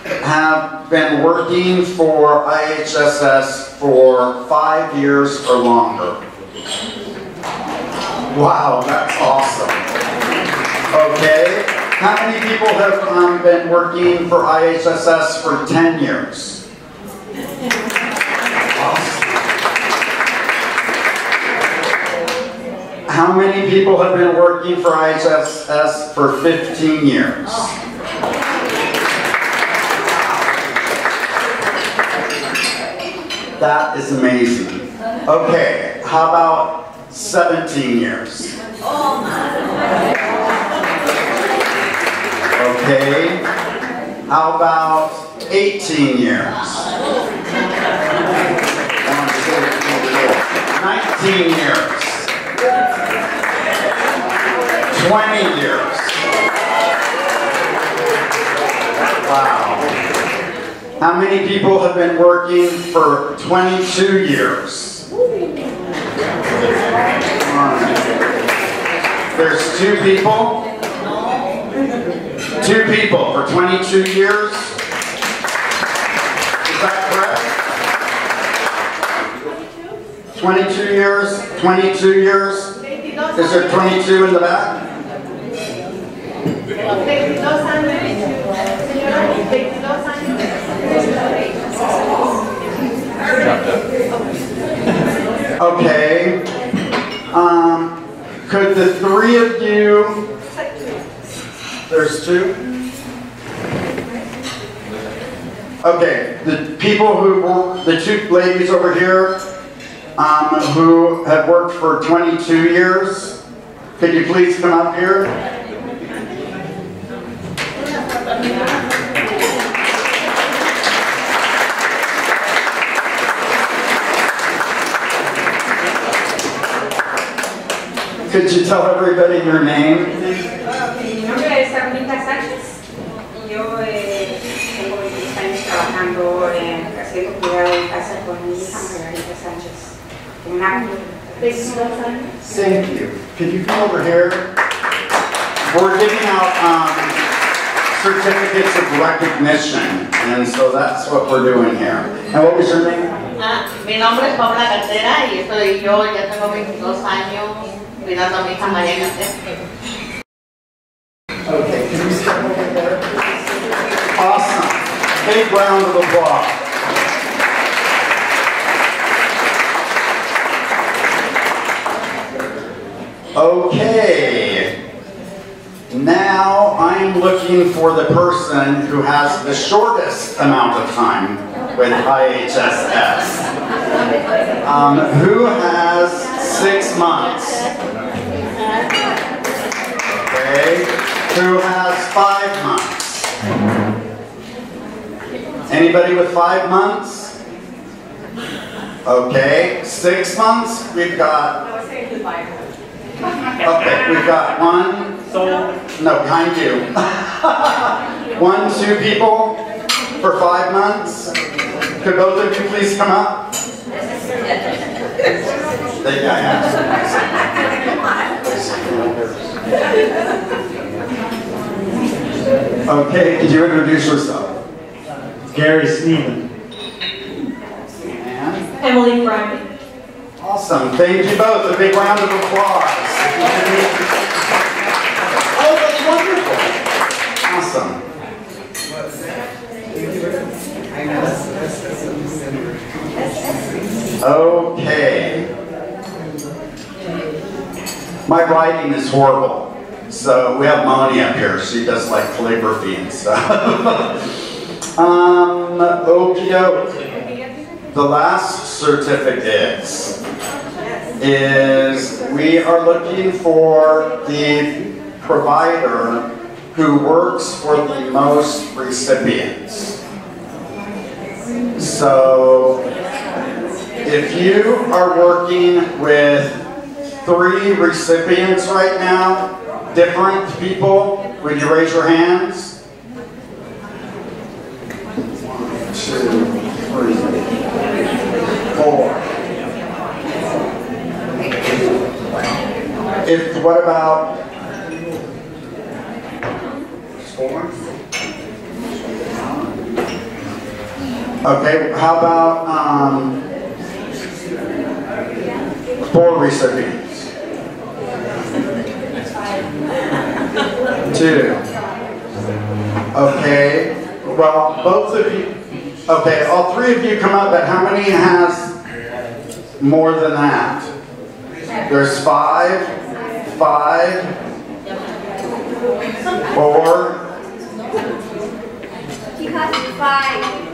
have been working for IHSS for 5 years or longer? Wow, that's awesome. Okay. How many people have been working for IHSS for 10 years? Awesome. How many people have been working for IHSS for 15 years? That is amazing. Okay, how about 17 years? Okay, how about 18 years? 19 years? 20 years? Wow. How many people have been working for 22 years? There's 2 people? 2 people for 22 years? Is that correct? 22 years? 22 years? Is there 22 in the back? Okay. Could the 3 of you... There's 2? Okay, the people who work, the 2 ladies over here who have worked for 22 years, could you please come up here? Could you tell everybody your name? Mi nombre es Carolina Sánchez y yo tengo 26 años trabajando haciendo cuidado en casa con mi hija Margarita Sánchez en Napa. Thank you. Could you come over here? We're giving out certificates of recognition, and so that's what we're doing here. And what was your name? Mi nombre es Paula Cartera y yo ya tengo 22 años cuidando a mi hija María Cartera. Okay, can you step over there? Awesome. Big round of applause. Okay. Now I'm looking for the person who has the shortest amount of time with IHSS. Who has 6 months? Okay. Who has 5 months? Anybody with 5 months? Okay. 6 months? We've got... Okay, we've got 1... No, behind you. 1, 2 people for 5 months. Could both of you please come up? Okay, could you introduce yourself? Gary Sneeman. And? Emily Friday. Awesome. Thank you both. A big round of applause. Oh, that's wonderful. Awesome. Okay. My writing is horrible. So we have Moni up here. She does like calligraphy and stuff. Okie doke. The last certificate is we are looking for the provider who works for the most recipients. So if you are working with 3 recipients right now, different people, would you raise your hands? 1, 2, 3, 4. What about 4? Okay, how about 4 recipients? 2. Okay, well, both of you, okay, all 3 of you come up, but how many has more than that? There's 5, 5, 4. She has 5.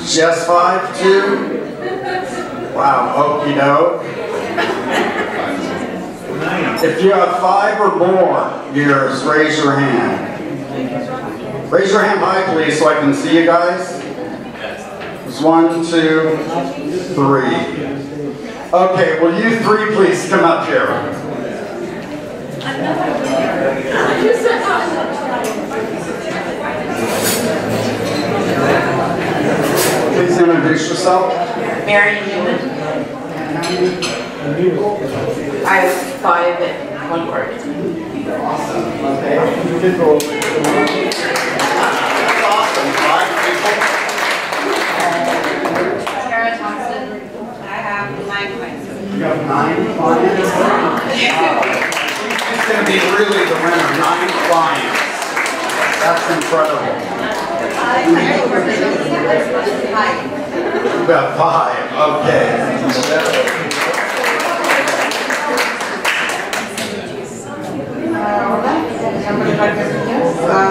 She has 5 too? Wow, okie doke. If you have 5 or more years, raise your hand. Raise your hand high, please, so I can see you guys. It's 1, 2, 3. Okay, will you 3 please come up here? Please introduce yourself. Mary Newman. I have 5 and 1 word. Okay, you can go over. That's awesome. 5 people. Sarah Thompson. I have 9 clients. You have 9 clients? She's going to be really the winner. 9 clients. That's incredible. You got 5. Okay.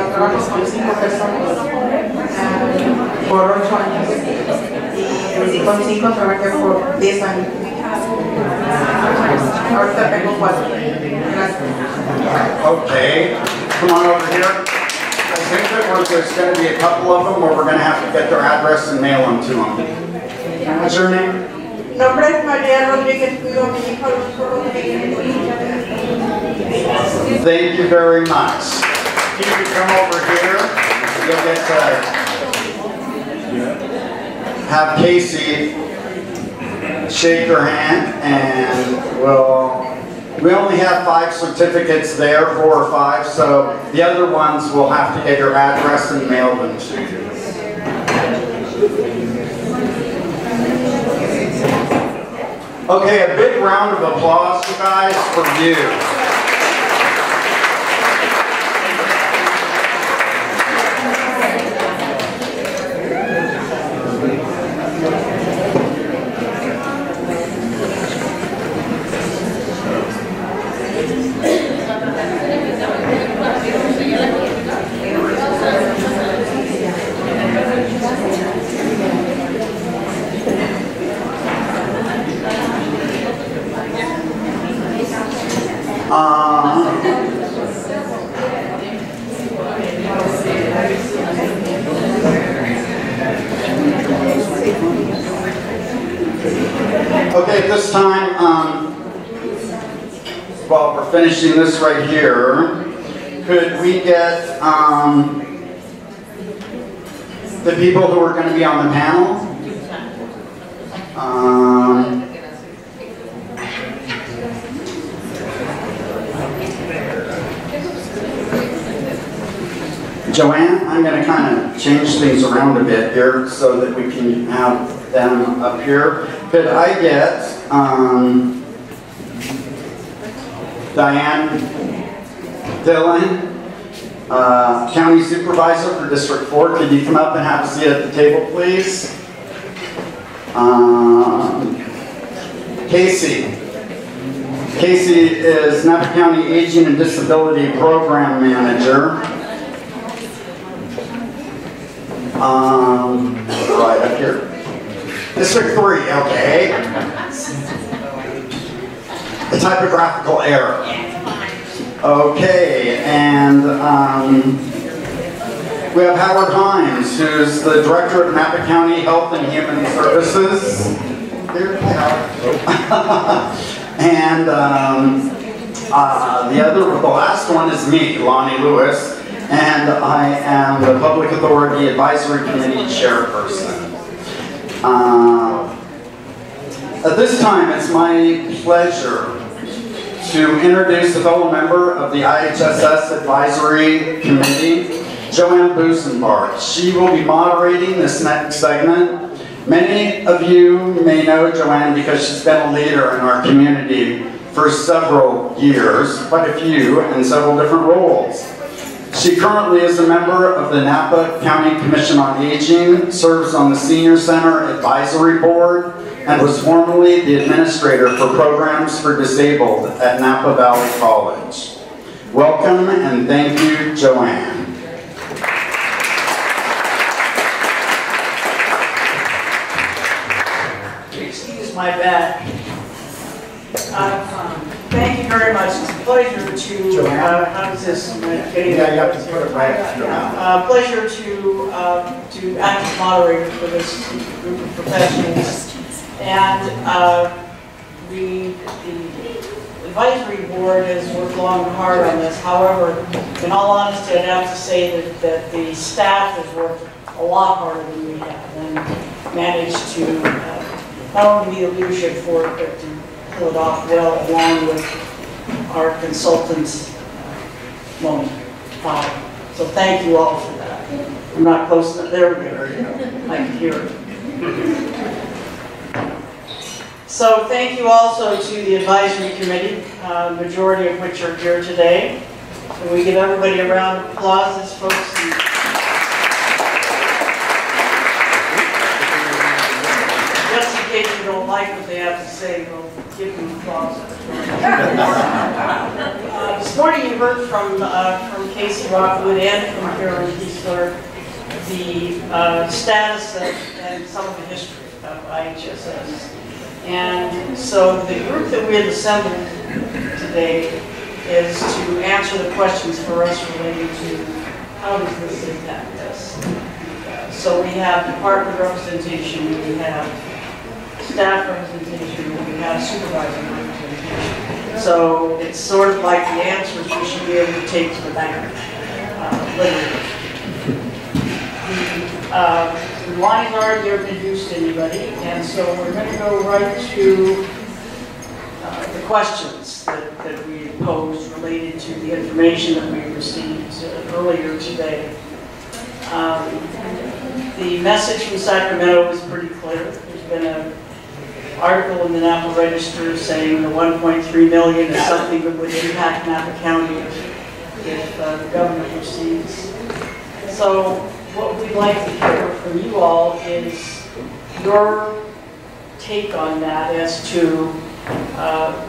Trabajo con 5 personas por 8 años y con 5 trabajé por 10 años. Ahorita tengo 4. Okay, come on over here. I think that there's going to be a couple of them where we're going to have to get their address and mail them to them. What's your name? Nombre es María Rodríguez, cuido a mi hijo Rodríguez. Thank you very much. If you come over here, you'll get to have Casey shake your hand, and we only have 5 certificates there, 4 or 5, so the other ones will have to get your address and mail them to you. Okay, a big round of applause, you guys, for you. Okay, at this time, while we're finishing this right here, could we get the people who are going to be on the panel? Joanne, I'm going to kind of change things around a bit here so that we can have them up here. Could I get Diane Dillon, County Supervisor for District 4, could you come up and have a seat at the table, please? Casey. Casey is Napa County Aging and Disability Program Manager. Right up here. District 3, okay. The typographical error. Okay, and we have Howard Himes, who's the Director of Napa County Health and Human Services. Here, and the last one is me, Lonnie Lewis, and I am the Public Authority Advisory Committee Chairperson. At this time, it's my pleasure to introduce a fellow member of the IHSS Advisory Committee, Joanne Busenbart. She will be moderating this next segment. Many of you may know Joanne because she's been a leader in our community for several years, quite a few, in several different roles. She currently is a member of the Napa County Commission on Aging, serves on the Senior Center Advisory Board, and was formerly the administrator for programs for disabled at Napa Valley College. Welcome and thank you, Joanne. Excuse my back. Thank you very much. It's a pleasure to, how does this? Yeah, you have to put it right up your mouth. Pleasure to act as moderator for this group of professionals. And the advisory board has worked long and hard on this. However, in all honesty, I'd have to say that the staff has worked a lot harder than we have and managed to not only be the leadership for it, but to pull it off well along with our consultants, Moni. So thank you all for that. I'm not close enough. There we go. I can hear it. So thank you also to the advisory committee, majority of which are here today. Can we give everybody a round of applause as folks? Just in case you don't like what they have to say, we'll give them applause. This morning you heard from Casey Rockwood and from Carolyn Kiesler the status and some of the history of IHSS. And so the group that we have assembled today is to answer the questions for us related to how does this impact us. So we have department representation, we have staff representation, we have supervisor representation. So it's sort of like the answers we should be able to take to the bank, literally. The lines already are introduced to anybody, and so we're going to go right to the questions that we posed related to the information that we received earlier today. The message from Sacramento was pretty clear. There's been an article in the Napa Register saying the $1.3 million is something that would impact Napa County if the government proceeds. So what we'd like to hear from you all is your take on that as to,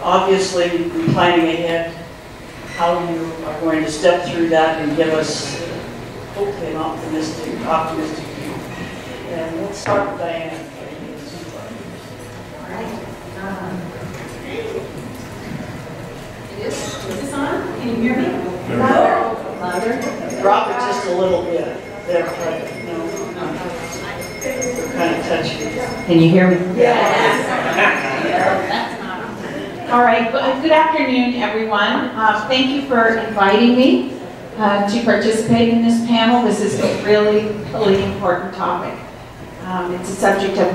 obviously, planning ahead, how you are going to step through that and give us, hopefully, an optimistic view. And let's start with Diane. All right. Is this on? Can you hear me? Louder? Drop it just a little bit. There, right. No. Kind of touchy. Can you hear me? Yes. All right. Good afternoon, everyone. Thank you for inviting me to participate in this panel. This is a really important topic. It's a subject of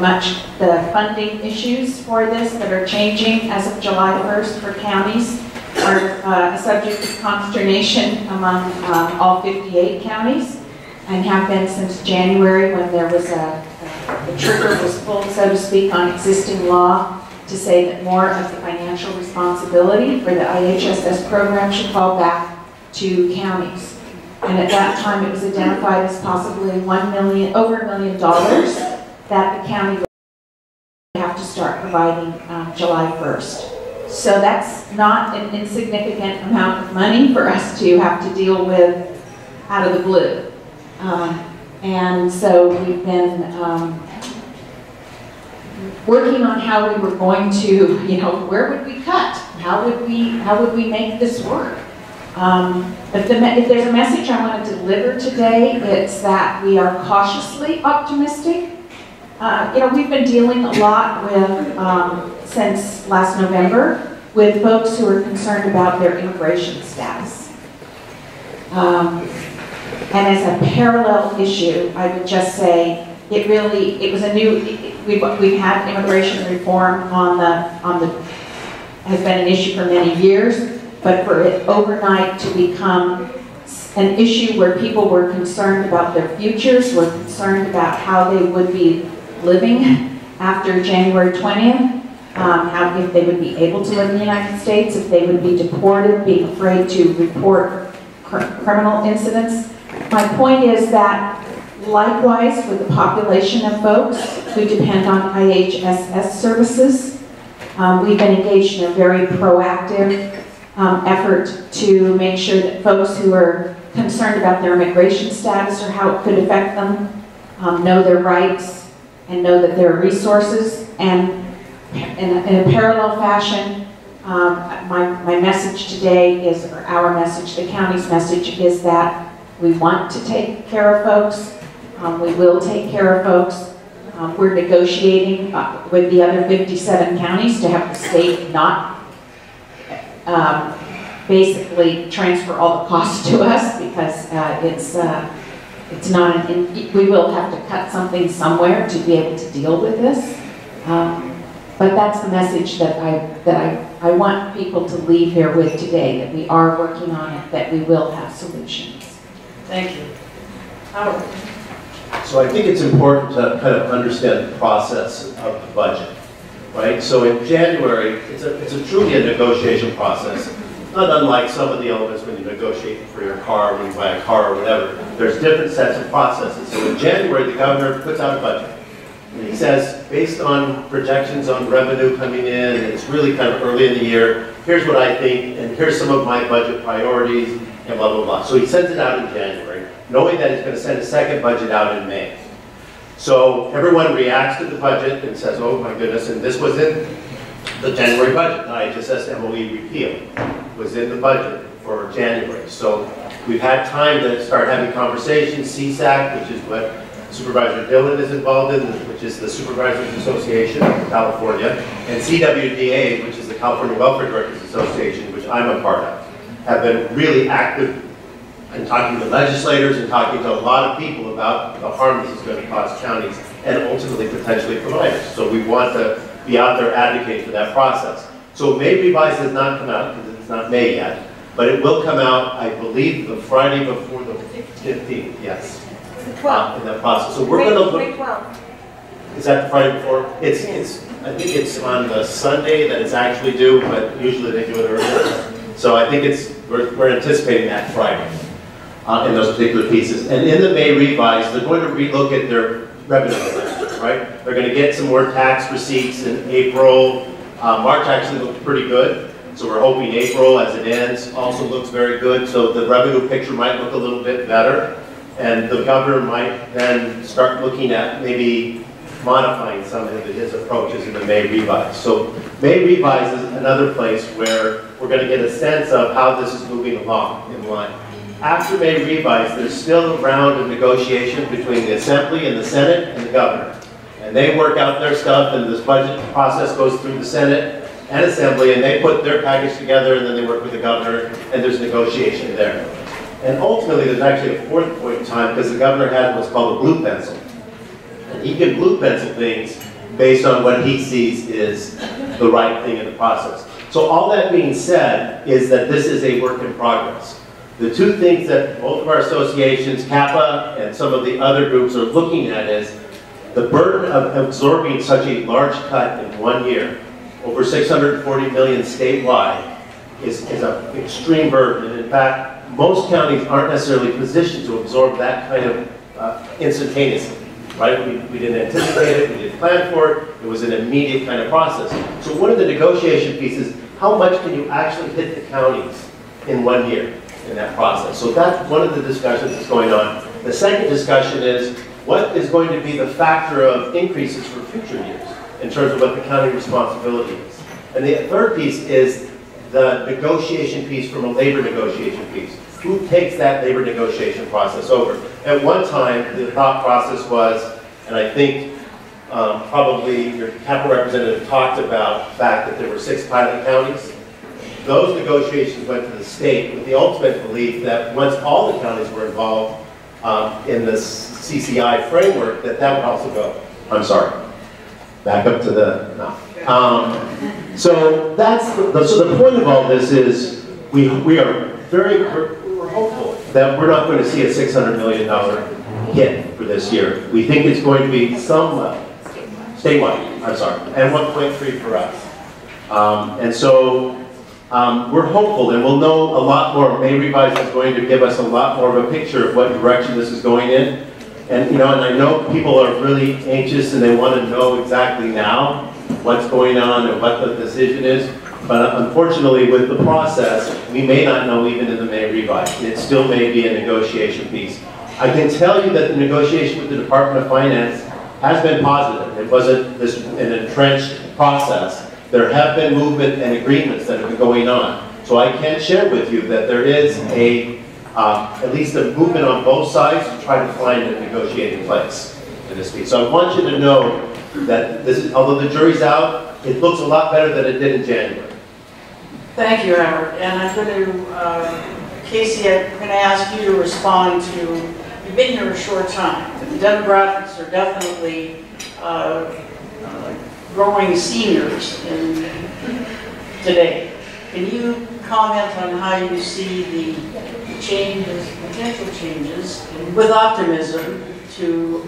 the funding issues for this that are changing as of July 1st for counties are a subject of consternation among all 58 counties and have been since January when there was the trigger was pulled, so to speak, on existing law to say that more of the financial responsibility for the IHSS program should fall back to counties. And at that time, it was identified as possibly over $1 million that the county have to start providing July 1st. So that's not an insignificant amount of money for us to have to deal with out of the blue. And so we've been working on how we were going to, where would we cut? How would we make this work? If there's a message I want to deliver today, it's that we are cautiously optimistic. We've been dealing a lot with, since last November, with folks who are concerned about their immigration status. And as a parallel issue, I would just say we've had immigration reform has been an issue for many years, but for it overnight to become an issue where people were concerned about their futures, were concerned about how they would be living after January 20th, if they would be able to live in the United States, if they would be deported, being afraid to report criminal incidents. My point is that likewise with the population of folks who depend on IHSS services, we've been engaged in a very proactive effort to make sure that folks who are concerned about their immigration status or how it could affect them know their rights and know that there are resources. And in a parallel fashion, my message today is, or our message, the county's message is that we want to take care of folks. We will take care of folks. We're negotiating with the other 57 counties to have the state not basically transfer all the costs to us, because it's not we will have to cut something somewhere to be able to deal with this. But that's the message that I want people to leave here with today, that we are working on it, that we will have solutions. Thank you. Howard. So I think it's important to kind of understand the process of the budget, right? So in January, it's a truly a negotiation process. Not unlike some of the elements when you negotiate for your car, when you buy a car or whatever. There's different sets of processes. So in January, the governor puts out a budget. And he says, based on projections on revenue coming in, and it's really kind of early in the year, here's what I think, and here's some of my budget priorities, and blah, blah, blah. So he sends it out in January, knowing that he's going to send a second budget out in May. So everyone reacts to the budget and says, oh my goodness, and this was in the January budget. The IHSS MOE repeal was in the budget for January. So we've had time to start having conversations. CSAC, which is what Supervisor Dillon is involved in, which is the Supervisors Association of California, and CWDA, which is the California Welfare Directors Association, which I'm a part of, have been really active in talking to legislators and talking to a lot of people about the harm this is going to cause counties and ultimately potentially providers. So we want to be out there advocating for that process. So May Revised has not come out because it's not May yet, but it will come out, I believe, the Friday before the 15th, yes. The 12th. In that process. So we're going to look. May 12th. Is that the Friday before? I think it's on the Sunday that it's actually due, but usually they do it earlier. So I think we're anticipating that Friday in those particular pieces. And in the May Revised, they're going to relook at their revenue collections, right? They're going to get some more tax receipts in April. March actually looked pretty good. So we're hoping April, as it ends, also looks very good. So the revenue picture might look a little bit better. And the governor might then start looking at maybe modifying some of his approaches in the May Revise. So May Revise is another place where we're going to get a sense of how this is moving along in line. After May Revise, there's still a round of negotiation between the Assembly and the Senate and the governor. And they work out their stuff, and this budget process goes through the Senate and Assembly, and they put their package together, and then they work with the governor, and there's negotiation there. And ultimately, there's actually a fourth point in time, because the governor had what's called a blue pencil. And he can blue pencil things based on what he sees is the right thing in the process. So all that being said is that this is a work in progress. The two things that both of our associations, CAPA and some of the other groups, are looking at is the burden of absorbing such a large cut in 1 year, over $640 million statewide, is an extreme burden. And in fact, most counties aren't necessarily positioned to absorb that kind of instantaneously. right? We didn't anticipate it, we didn't plan for it, it was an immediate kind of process. So one of the negotiation pieces, how much can you actually hit the counties in 1 year in that process? So that's one of the discussions that's going on. The second discussion is, what is going to be the factor of increases for future years in terms of what the county responsibility is? And the third piece is the negotiation piece from a labor negotiation piece. Who takes that labor negotiation process over? At one time, the thought process was, and I think probably your capital representative talked about the fact that there were 6 pilot counties. Those negotiations went to the state with the ultimate belief that once all the counties were involved in the CCI framework, that would also go. I'm sorry. Back up to the, no. So that's so the point of all this is we are we're hopeful that we're not going to see a $600 million hit for this year. We think it's going to be some statewide, I'm sorry, and 1.3 for us. And so we're hopeful, and we'll know a lot more. May Revise is going to give us a lot more of a picture of what direction this is going in. And and I know people are really anxious and they want to know exactly now what's going on and what the decision is. But unfortunately, with the process, we may not know even in the May Revise. It still may be a negotiation piece. I can tell you that the negotiation with the Department of Finance has been positive. It wasn't an entrenched process. There have been movement and agreements that have been going on. So I can share with you that there is at least a movement on both sides to try to find a negotiating place in this piece. So I want you to know that this is, although the jury's out, it looks a lot better than it did in January. Thank you, Howard. And I'm going to, Casey, I'm going to ask you to respond to, you've been here a short time, but the demographics are definitely growing seniors today. Can you comment on how you see the changes, potential changes, with optimism to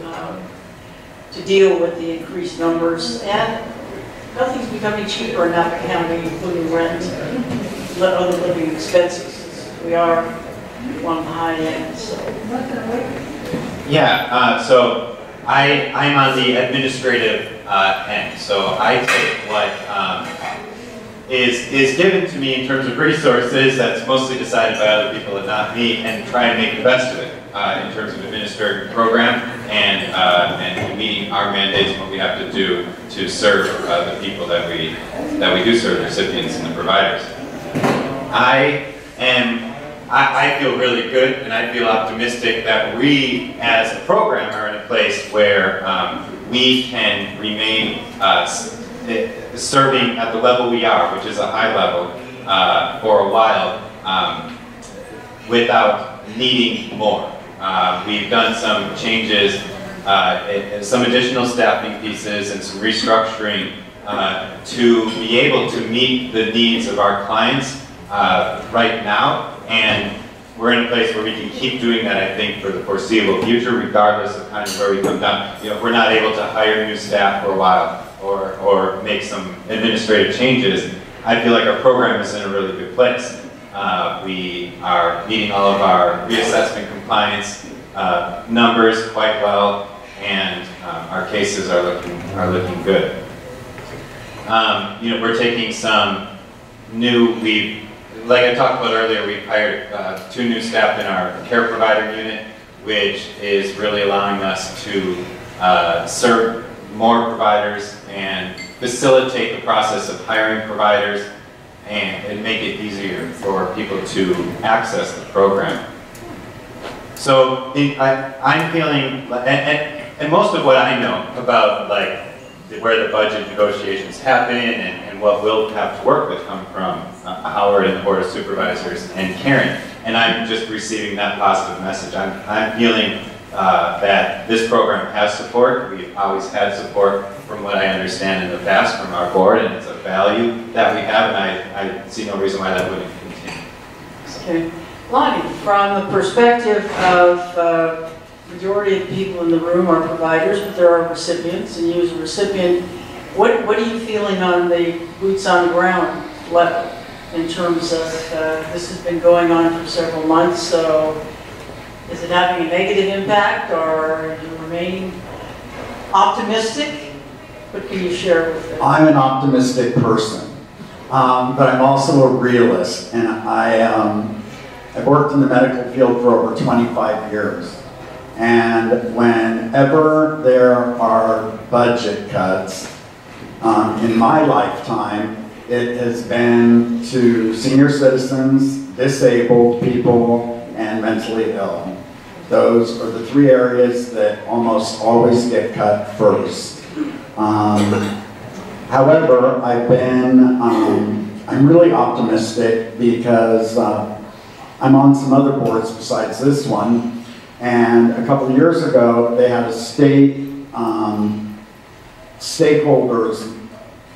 deal with the increased numbers? And nothing's becoming cheaper in Napa County, including rent, other living expenses. We are on the high end. So. Yeah. So I'm on the administrative end. So I take what is given to me in terms of resources that's mostly decided by other people and not me, and try and make the best of it in terms of administering the program and meeting our mandates and what we have to do to serve the people that we do serve, the recipients and the providers. I feel really good, and I feel optimistic that we as a program are in a place where we can remain serving at the level we are, which is a high level, for a while, without needing more. We've done some changes, some additional staffing pieces and some restructuring to be able to meet the needs of our clients right now, and we're in a place where we can keep doing that, I think, for the foreseeable future, regardless of kind of where we come down. If we're not able to hire new staff for a while, or make some administrative changes, I feel like our program is in a really good place. We are meeting all of our reassessment compliance numbers quite well, and our cases are looking good. We're taking some new, like I talked about earlier, we've hired 2 new staff in our care provider unit, which is really allowing us to serve more providers and facilitate the process of hiring providers and make it easier for people to access the program. So I'm feeling, and most of what I know about where the budget negotiations happen and what we'll have to work with come from Howard and the Board of Supervisors and Karen, and I'm just receiving that positive message. I'm feeling that this program has support. We've always had support from what I understand in the past from our board, and it's a value that we have, and I see no reason why that wouldn't continue. Okay. Lonnie, from the perspective of majority of the people in the room are providers, but there are recipients, and you as a recipient, what are you feeling on the boots on the ground level in terms of this has been going on for several months, so is it having a negative impact, or are you remaining optimistic? What can you share with them? I'm an optimistic person, but I'm also a realist, and I've worked in the medical field for over 25 years. And whenever there are budget cuts, in my lifetime, it has been to senior citizens, disabled people, and mentally ill. Those are the three areas that almost always get cut first. However, I'm really optimistic because I'm on some other boards besides this one, and a couple of years ago, they had a state stakeholders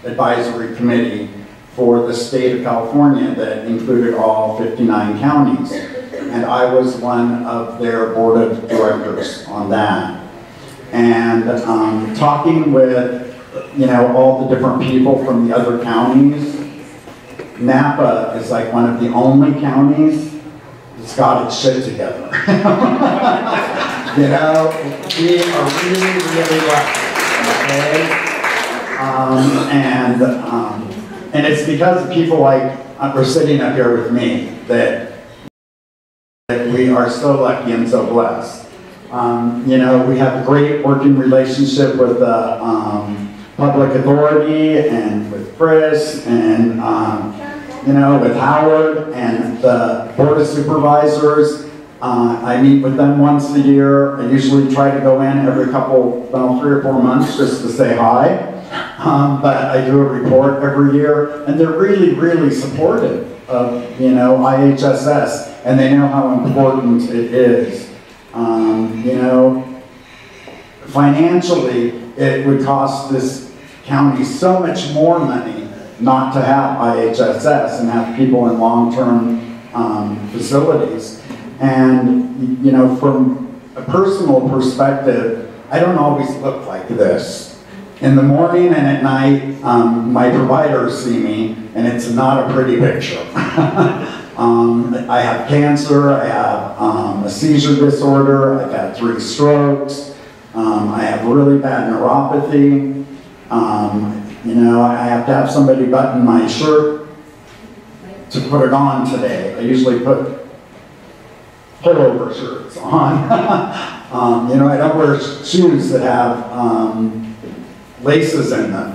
advisory committee for the state of California that included all 59 counties. And I was one of their board of directors on that. And talking with, all the different people from the other counties, Napa is like one of the only counties that's got its shit together. We are really, really lucky, okay? And it's because of people like are sitting up here with me that we are so lucky and so blessed. We have a great working relationship with the public authority and with Chris and with Howard and the Board of Supervisors. I meet with them once a year. I usually try to go in every 3 or 4 months just to say hi. But I do a report every year, and they're really, really supportive of, IHSS, and they know how important it is. Financially, it would cost this county so much more money not to have IHSS and have people in long-term facilities. And, from a personal perspective, I don't always look like this. In the morning and at night, my providers see me, and it's not a pretty picture. I have cancer, I have a seizure disorder, I've had 3 strokes, I have really bad neuropathy. I have to have somebody button my shirt to put it on today. I usually put pullover shirts on. I don't wear shoes that have laces in them.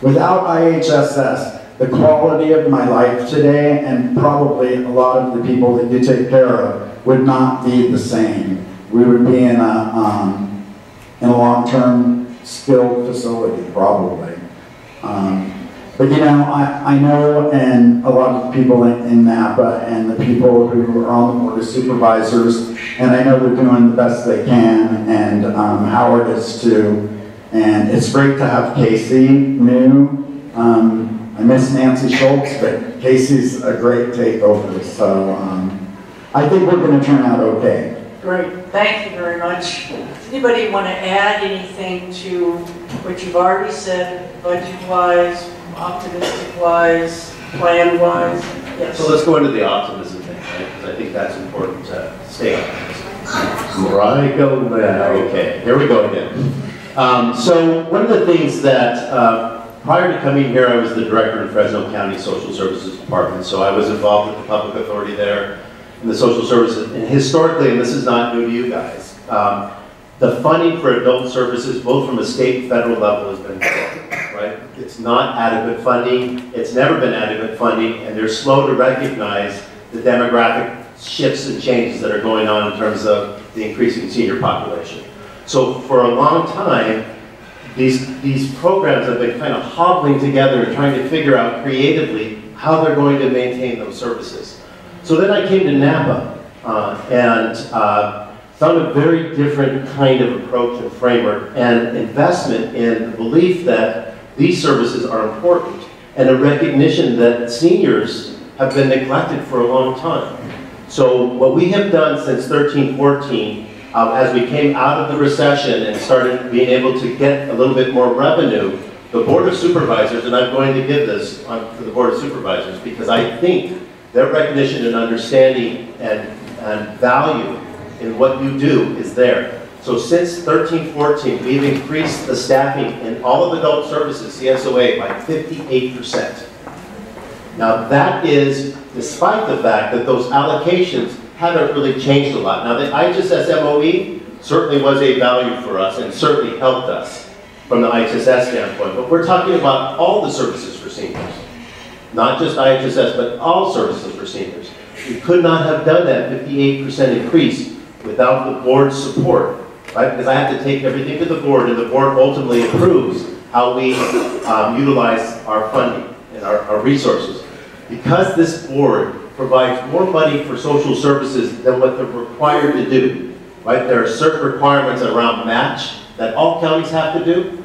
Without IHSS, the quality of my life today, and probably a lot of the people that you take care of, would not be the same. We would be in a long-term skilled facility, probably. But I know, and a lot of the people in Napa and the people who are on the Board of Supervisors, and I know they're doing the best they can, and Howard is too. And it's great to have Casey new. I miss Nancy Schultz, but Casey's a great takeover. So I think we're going to turn out okay. Great, thank you very much. Does anybody want to add anything to what you've already said, budget-wise, optimistic-wise, plan-wise? Yes. So let's go into the optimism thing, right? Because I think that's important to stay optimistic. Right, go there. Okay, here we go again. So one of the things that, prior to coming here, I was the director in Fresno County Social Services Department. So I was involved with the public authority there in the social services. And historically, and this is not new to you guys, the funding for adult services, both from a state and federal level, has been poor, right? It's not adequate funding. It's never been adequate funding, and they're slow to recognize the demographic shifts and changes that are going on in terms of the increasing senior population. So for a long time, these programs have been kind of hobbling together and trying to figure out creatively how they're going to maintain those services. So then I came to Napa and found a very different kind of approach and framework and investment in the belief that these services are important and a recognition that seniors have been neglected for a long time. So what we have done since 13-14, as we came out of the recession and started being able to get a little bit more revenue, the Board of Supervisors, and I'm going to give this to the Board of Supervisors because I think their recognition and understanding and value in what you do is there. So So since 13-14, we've increased the staffing in all of adult services, CSOA, by 58%. Now that is despite the fact that those allocations haven't really changed a lot. Now the IHSS MOE certainly was a value for us and certainly helped us from the IHSS standpoint, but we're talking about all the services for seniors. Not just IHSS, but all services for seniors. We could not have done that 58% increase without the board's support, right? Because I have to take everything to the board, and the board ultimately approves how we utilize our funding and our resources. Because this board provides more money for social services than what they're required to do, right? There are certain requirements around match that all counties have to do.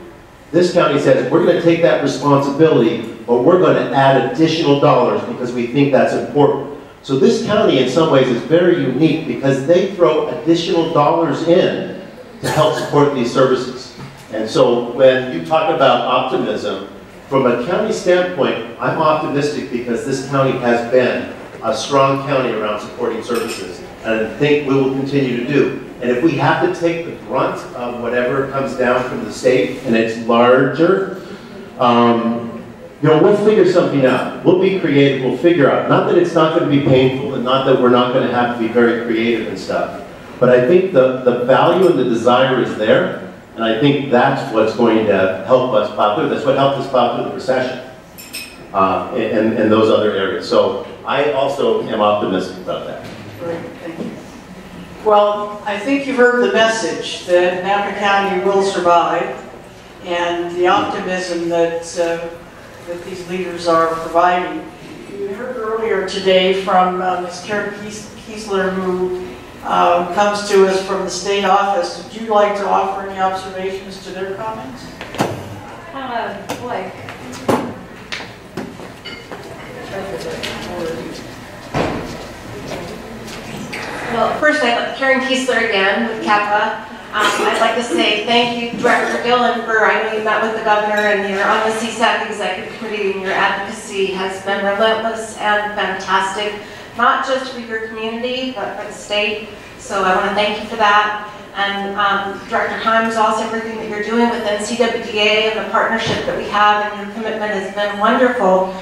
This county says, we're going to take that responsibility, but we're going to add additional dollars because we think that's important. So this county in some ways is very unique because they throw additional dollars in to help support these services. And so when you talk about optimism, from a county standpoint, I'm optimistic because this county has been a strong county around supporting services, and I think we will continue to do. And if we have to take the brunt of whatever comes down from the state, and it's larger, you know, we'll figure something out. We'll be creative, we'll figure out. Not that it's not going to be painful, and not that we're not going to have to be very creative and stuff, but I think the value and the desire is there. And I think that's what's going to help us plow through. That's what helped us plow through the recession and those other areas. So I also am optimistic about that. Great, thank you. Well, I think you've heard the message that Napa County will survive, and the optimism that that these leaders are providing. You heard earlier today from Ms. Karen Kiesler, who comes to us from the state office. Would you like to offer any observations to their comments? Boy. Well, first, Karen Kiesler again with CAPA. I'd like to say thank you, Director Dillon, for, I know you met with the governor and you're on the CSAC Executive Committee, and your advocacy has been relentless and fantastic, not just for your community, but for the state. So I want to thank you for that. And Director Himes, also everything that you're doing with NCWDA and the partnership that we have, and your commitment has been wonderful.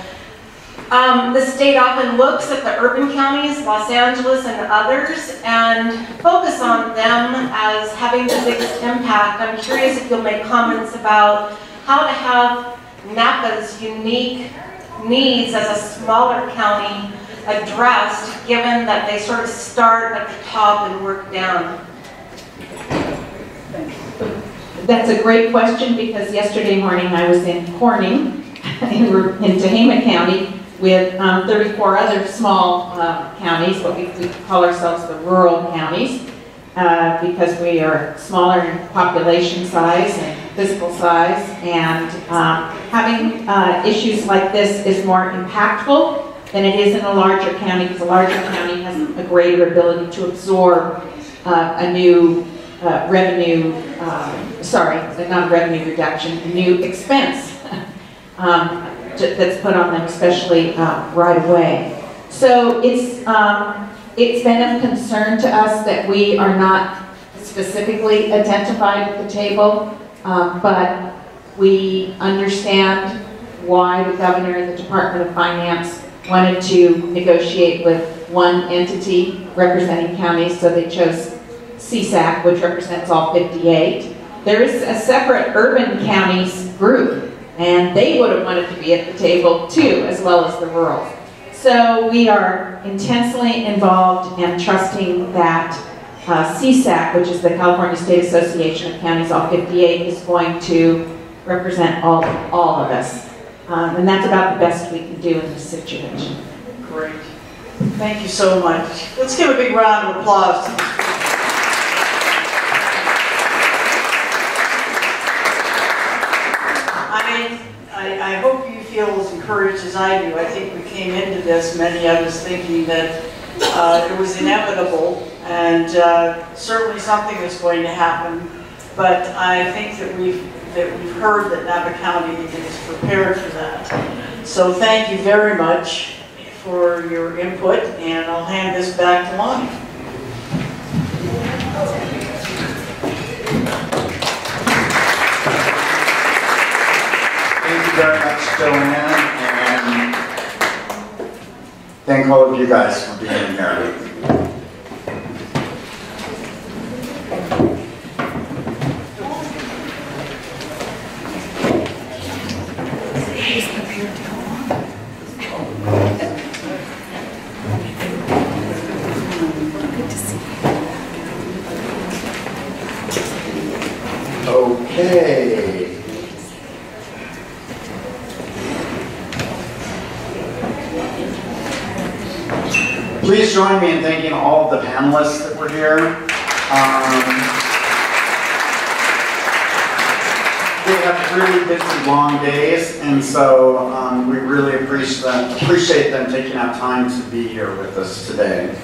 The state often looks at the urban counties, Los Angeles and others, and focus on them as having the biggest impact. I'm curious if you'll make comments about how to have Napa's unique needs as a smaller county addressed, given that they sort of start at the top and work down. That's a great question, because yesterday morning I was in Corning in Tehama County with 34 other small counties, what we call ourselves the rural counties, because we are smaller in population size and physical size, and having issues like this is more impactful than it is in a larger county, because a larger county has a greater ability to absorb a new revenue, not revenue reduction, a new expense that's put on them, especially right away. So it's been a concern to us that we are not specifically identified at the table, but we understand why the governor and the Department of Finance wanted to negotiate with one entity representing counties, so they chose CSAC, which represents all 58. There is a separate urban counties group, and they would have wanted to be at the table too, as well as the rural. So we are intensely involved and trusting that CSAC, which is the California State Association of Counties, all 58, is going to represent all of us. And that's about the best we can do in this situation. Great. Thank you so much. Let's give a big round of applause. I hope you feel as encouraged as I do. I think we came into this, many of us, thinking that it was inevitable, and certainly something was going to happen. But I think that we've heard that Napa County is prepared for that. So thank you very much for your input, and I'll hand this back to Lonnie. very much, Joanne, and thank all of you guys for being here. Okay. Please join me in thanking all of the panelists that were here. They have really busy, long days, and so we really appreciate them taking out time to be here with us today.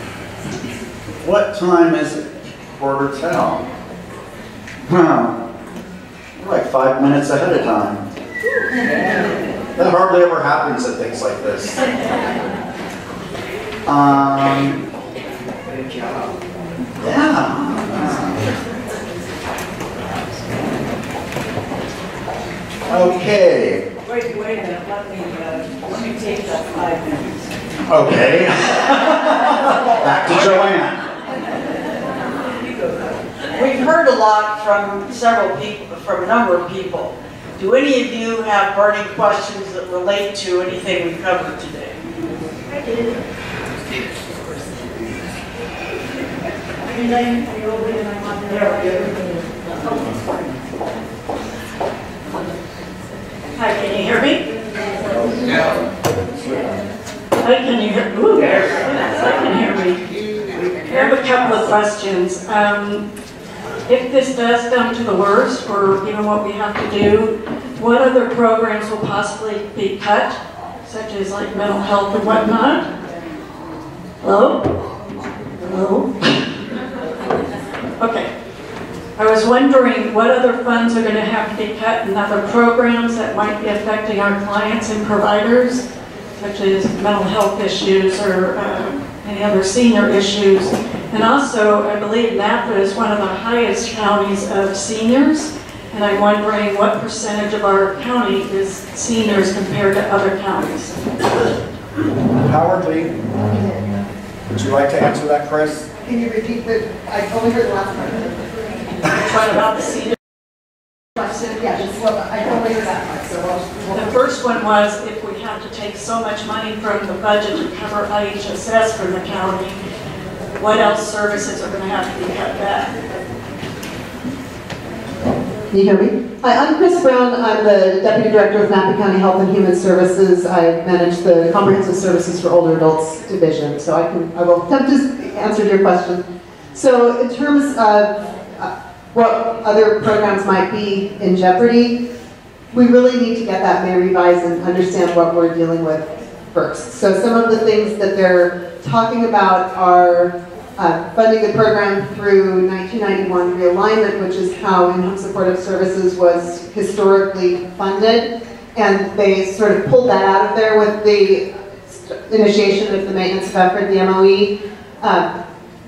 What time is it? 4:10. Wow. We're like 5 minutes ahead of time. That hardly ever happens at things like this. Good job. Yeah. Okay. Wait a minute, let me take that 5 minutes. Okay. Back to Joanne. We've heard a lot from several people, from a number of people. Do any of you have burning questions that relate to anything we covered today? I did. Hi, can you hear me? Yeah. Hi, can you hear me? Ooh, I can hear me. I have a couple of questions. If this does come to the worst, or what we have to do, what other programs will possibly be cut, such as like mental health and whatnot? Hello? Hello? Okay. I was wondering what other funds are going to have to be cut and other programs that might be affecting our clients and providers, such as mental health issues or any other senior issues. And also, I believe Napa is one of the highest counties of seniors, and I'm wondering what percentage of our county is seniors compared to other counties. Howard Lee, would you like to answer that, Chris? Can you repeat the, I only heard the last part. What about the senior? Yeah, well, I only heard that part, so The first one was if we have to take so much money from the budget to cover IHSS from the county, what else services are going to have to be cut back? Can you hear me? Hi, I'm Chris Brown. I'm the Deputy Director of Napa County Health and Human Services. I manage the Comprehensive Services for Older Adults Division, so I will attempt to answer your question. So in terms of what other programs might be in jeopardy, we really need to get that May revise and understand what we're dealing with first. So some of the things that they're talking about are funding the program through 1991 realignment, which is how in-home supportive services was historically funded. And they sort of pulled that out of there with the initiation of the maintenance of effort, the MOE.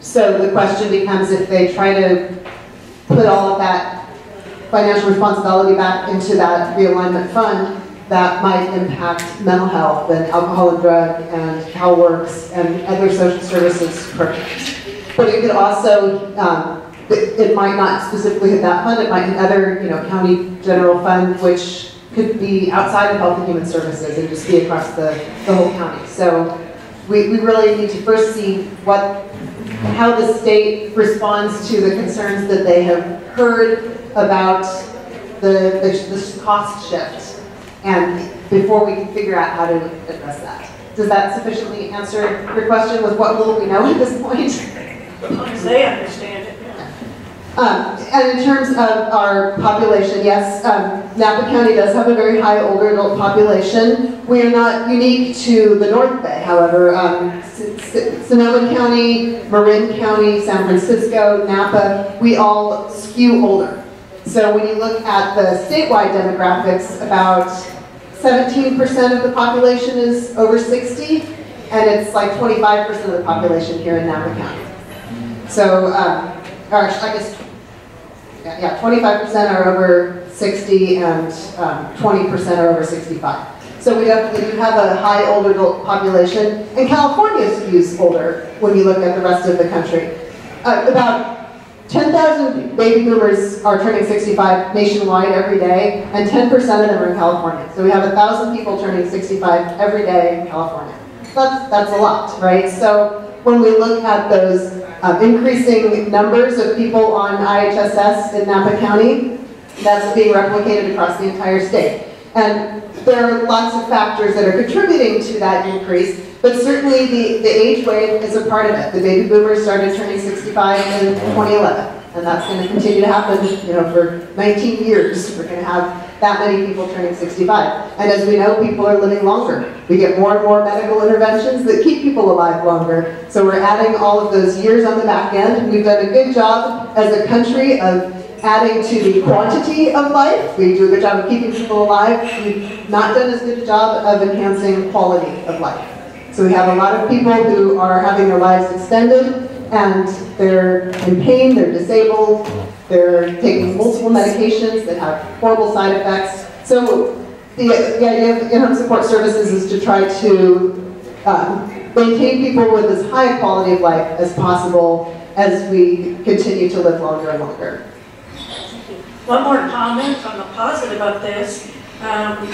So the question becomes, if they try to put all of that financial responsibility back into that realignment fund, that might impact mental health and alcohol and drug and CalWorks and other social services programs. But it could also, it might not specifically hit that fund, it might hit other, county general fund, which could be outside of health and human services and just be across the whole county. So we really need to first see how the state responds to the concerns that they have heard about the cost shift, and before we can figure out how to address that. Does that sufficiently answer your question with what little we know at this point? As long as they understand it, yeah. And in terms of our population, yes, Napa County does have a very high older adult population. We are not unique to the North Bay, however. Sonoma County, Marin County, San Francisco, Napa, we all skew older. So when you look at the statewide demographics, about 17% of the population is over 60, and it's like 25% of the population here in Napa County. So, or I guess, yeah, 25% are over 60 and 20% are over 65. So we definitely do have a high older adult population, and California skews older when you look at the rest of the country. About 10,000 baby boomers are turning 65 nationwide every day, and 10% of them are in California. So we have 1,000 people turning 65 every day in California. That's a lot, right? So when we look at those increasing numbers of people on IHSS in Napa County, that's being replicated across the entire state. And there are lots of factors that are contributing to that increase, but certainly the age wave is a part of it. The baby boomers started turning 65 in 2011, and that's going to continue to happen, you know, for 19 years. We're going to have that many people turning 65. And as we know, people are living longer. We get more and more medical interventions that keep people alive longer. So we're adding all of those years on the back end. We've done a good job as a country of adding to the quantity of life. We do a good job of keeping people alive. We've not done as good a job of enhancing quality of life. So we have a lot of people who are having their lives extended, and they're in pain, they're disabled, they're taking multiple medications that have horrible side effects. So the idea of in-home support services is to try to maintain people with as high a quality of life as possible as we continue to live longer and longer. One more comment on the positive of this. I'm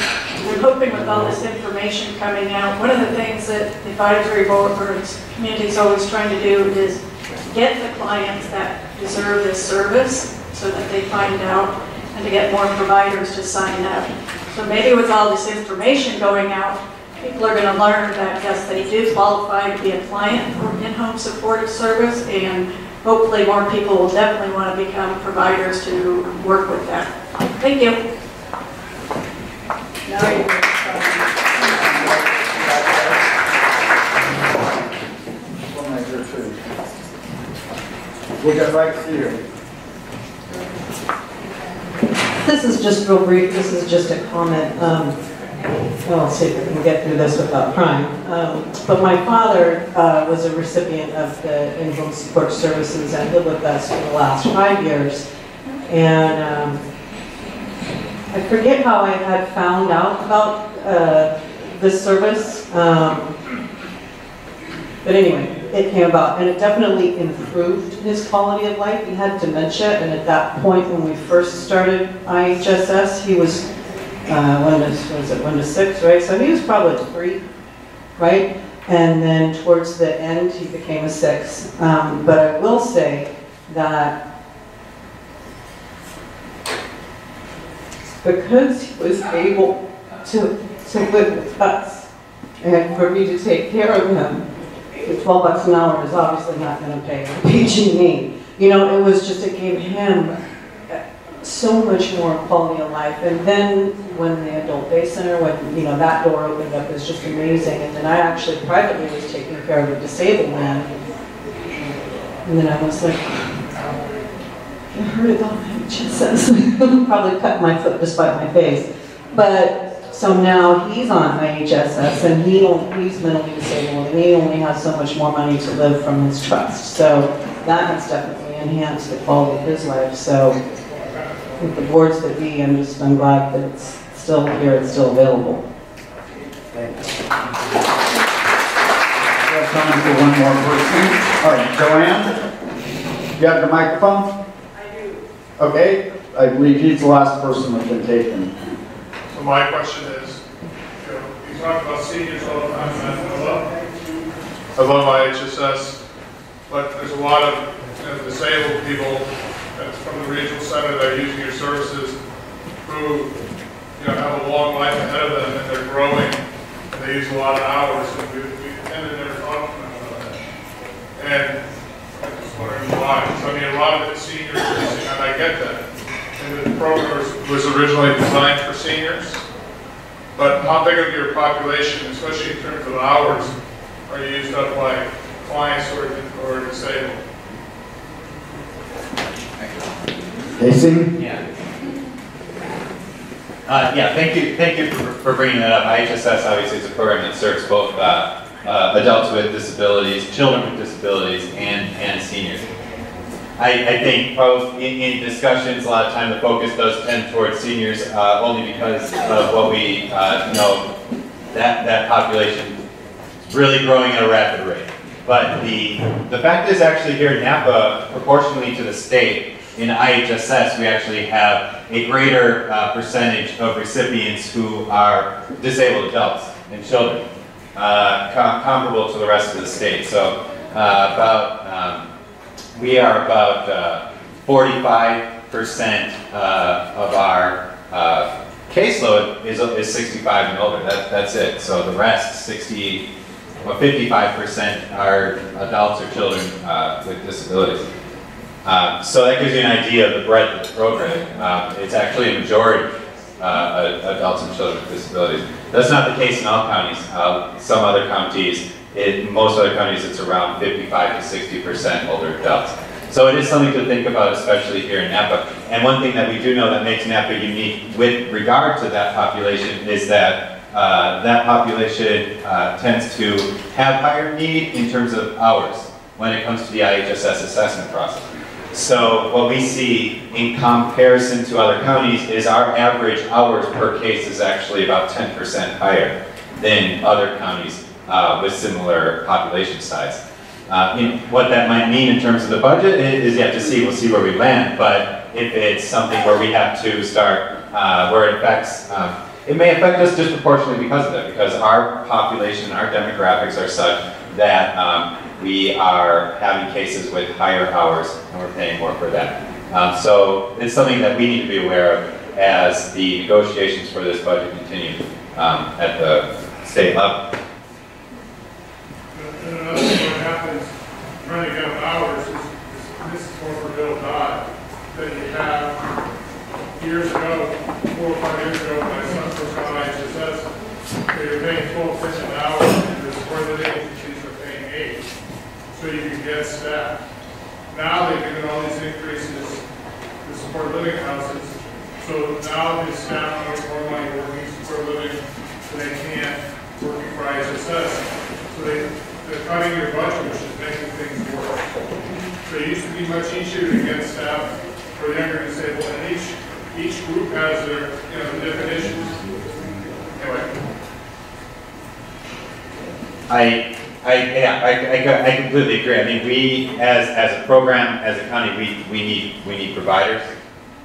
hoping with all this information coming out, one of the things that the advisory board or its community is always trying to do is get the clients that deserve this service so that they find out, and to get more providers to sign up. So maybe with all this information going out, people are going to learn that yes, they do qualify to be a client for in-home supportive service, and hopefully more people will definitely want to become providers to work with that. Thank you. Now you we'll get right to you. This is just real brief. This is just a comment. Well, I'll see if we can get through this without crying. But my father was a recipient of the in-home support services and lived with us for the last 5 years. And I forget how I had found out about this service. But anyway, it came about, and it definitely improved his quality of life. He had dementia, and at that point when we first started IHSS, he was 1 to 6, right? So he was probably 3, right? And then towards the end, he became a 6. But I will say that because he was able to live with us, and for me to take care of him, the $12 an hour is obviously not going to pay PG&E. You know, it was just, it gave him so much more quality of life. And then when the adult day center, when, you know, that door opened up, it was just amazing. And then I actually privately was taking care of a disabled man. And then I was like, I heard about IHSS. Probably cut my foot despite my face. But so now he's on IHSS, and he's mentally disabled, and he only has so much more money to live from his trust. So that has definitely enhanced the quality of his life. So with the boards that be, I'm glad that it's still here, it's still available. Thanks. We have time for one more person. All right, Joanne, you have the microphone? I do. Okay, I believe he's the last person that's been taken. So my question is, you talk about seniors all the time, and I love IHSS, but there's a lot of disabled people that's from the regional center that are using your services who have a long life ahead of them, and they're growing, and they use a lot of hours, and we tend to never talk to them about that. And I'm just wondering why. So I mean, a lot of it's seniors, and I get that. And the program was originally designed for seniors, but how big of your population, especially in terms of hours, are used up by clients who are disabled? Casey? Yeah. Thank you for bringing that up. IHSS obviously is a program that serves both adults with disabilities, children with disabilities, and seniors. I think both in discussions, a lot of time the focus does tend towards seniors only because of what we know, that population is really growing at a rapid rate. But the fact is actually here in Napa, proportionally to the state, in IHSS, we actually have a greater percentage of recipients who are disabled adults and children, comparable to the rest of the state. So we are about 45% of our caseload is 65 and older. That's it. So the rest, 55% are adults or children with disabilities. So that gives you an idea of the breadth of the program. It's actually a majority adults and children with disabilities. That's not the case in all counties. Some other counties, in most other counties, it's around 55 to 60% older adults. So it is something to think about, especially here in Napa. And one thing that we do know that makes Napa unique with regard to that population is that that population tends to have higher need in terms of hours when it comes to the IHSS assessment process. So what we see in comparison to other counties is our average hours per case is actually about 10% higher than other counties with similar population size. What that might mean in terms of the budget is yet to see. We'll see where we land. But if it's something where we have to start, where it affects, it may affect us disproportionately because of that, because our population, our demographics are such that we are having cases with higher hours and we're paying more for that. So it's something that we need to be aware of as the negotiations for this budget continue at the state level. And another thing that happens running out of hours is this is more for Bill Dodd, that you have years ago, 4 or 5 years ago, when my son first got IHSS, they were paying 12 cents an hour, and the support living agencies are paying 8, so you can get staff. Now they've given all these increases to support living houses, so now the staff makes more money working support living than they can working for IHSS. So they're cutting your budget, which is making things worse. So it used to be much easier to get staff for younger disabled, and each group has their different issues. Anyway. I completely agree. I mean, we as a program, as a county, we need providers.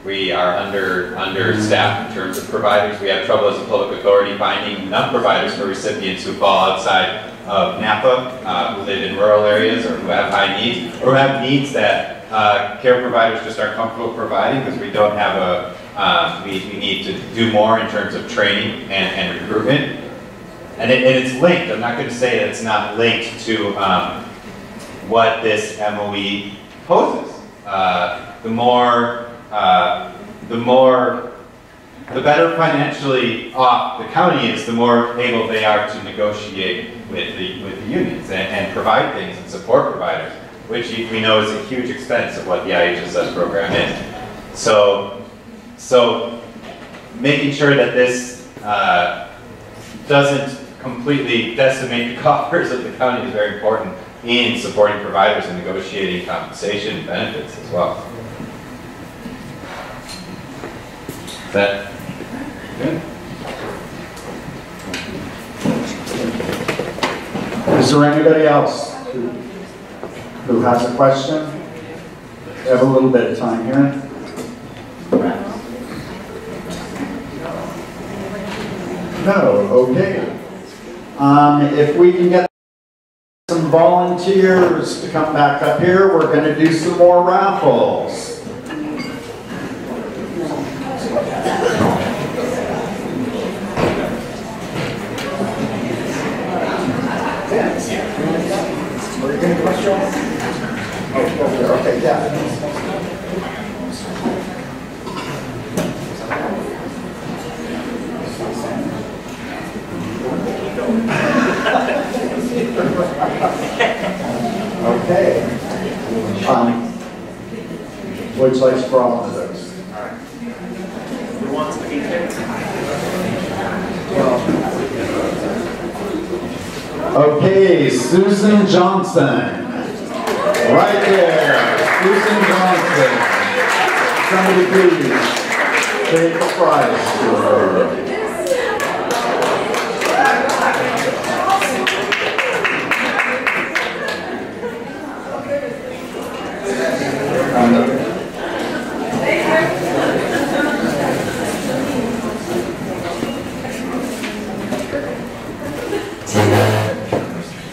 We are understaffed in terms of providers. We have trouble as a public authority finding enough providers for recipients who fall outside of Napa, who live in rural areas or who have high needs, or who have needs that care providers just aren't comfortable providing because we don't have we need to do more in terms of training and recruitment. And it's linked. I'm not going to say that it's not linked to what this MOE poses. The better financially off the county is, the more able they are to negotiate with the unions and provide things and support providers, which we know is a huge expense of what the IHSS program is. So making sure that this doesn't completely decimate the coffers of the county is very important in supporting providers and negotiating compensation and benefits as well. Is that good? Is there anybody else who has a question? We have a little bit of time here. No, okay. If we can get some volunteers to come back up here, we're going to do some more raffles. Okay, yeah. Okay. Which likes for all of those? All right. Who wants to be here? Okay, Susan Johnson. Right there. Susan Johnson. Somebody please take the prize to her.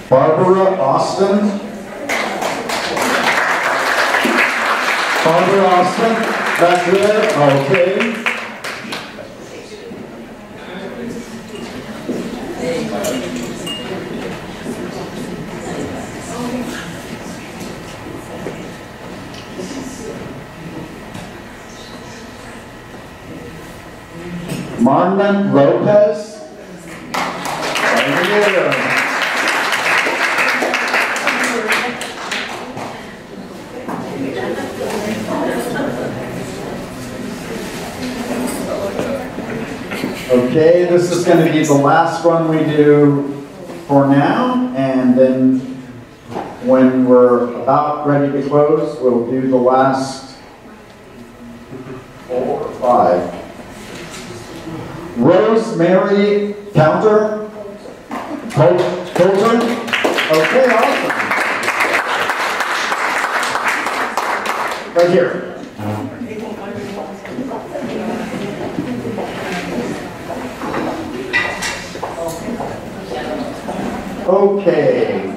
Barbara Austin. Barbara Austin, that's good, okay. Marlon Lopez. Thank you. Okay, this is going to be the last one we do for now, and then when we're about ready to close, we'll do the last 4 or 5. Rosemary Coulter. Coulter? Okay, awesome. Right here. Okay.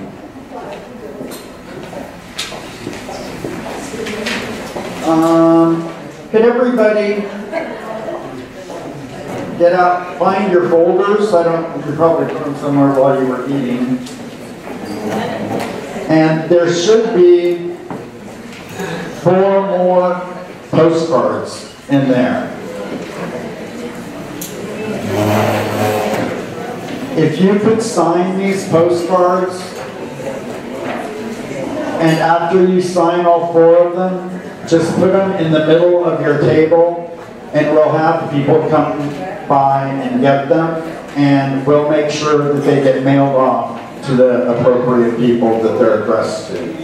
Could everybody get out, find your folders? You probably put them somewhere while you were eating. And there should be 4 more postcards in there. If you could sign these postcards, and after you sign all 4 of them, just put them in the middle of your table, and we'll have people come by and get them, and we'll make sure that they get mailed off to the appropriate people that they're addressed to.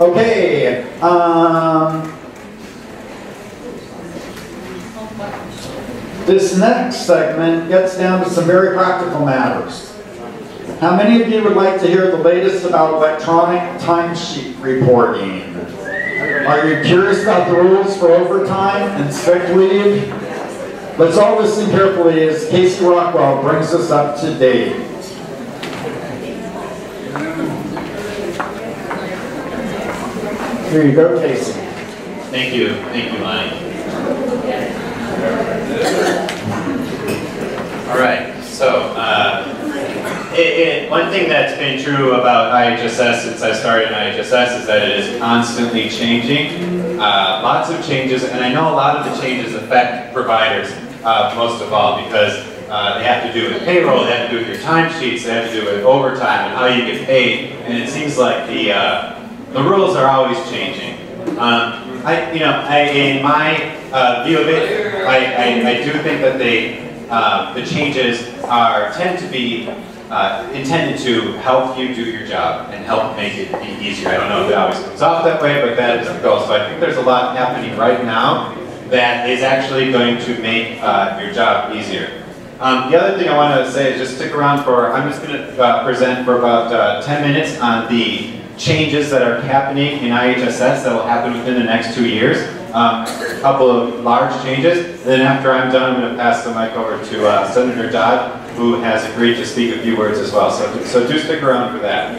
Okay, this next segment gets down to some very practical matters. How many of you would like to hear the latest about electronic timesheet reporting? Are you curious about the rules for overtime and sick leave? Let's all listen carefully as Casey Rockwell brings us up to date. Here you go, Casey. Thank you, Lonnie. All right, so one thing that's been true about IHSS since I started in IHSS is that it is constantly changing. Lots of changes, and I know a lot of the changes affect providers most of all because they have to do with payroll, they have to do with your timesheets, they have to do with overtime and how you get paid, and it seems like the rules are always changing. In my view of it, I do think that the changes tend to be intended to help you do your job and help make it be easier. I don't know if it always comes off that way, but that is the goal. So I think there's a lot happening right now that is actually going to make your job easier. The other thing I want to say is just stick around I'm just going to present for about 10 minutes on the changes that are happening in IHSS that will happen within the next 2 years. A couple of large changes. And then after I'm done, I'm going to pass the mic over to Senator Dodd, who has agreed to speak a few words as well. So do stick around for that.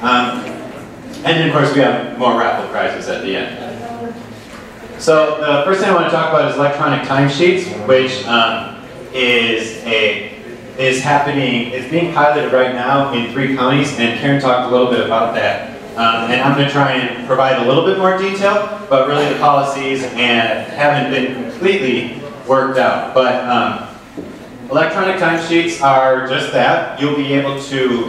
And then, of course, we have more raffle prizes at the end. So the first thing I want to talk about is electronic timesheets, which is being piloted right now in 3 counties, and Karen talked a little bit about that. And I'm going to try and provide a little bit more detail, but really the policies haven't been completely worked out. But Electronic timesheets are just that. You'll be able to,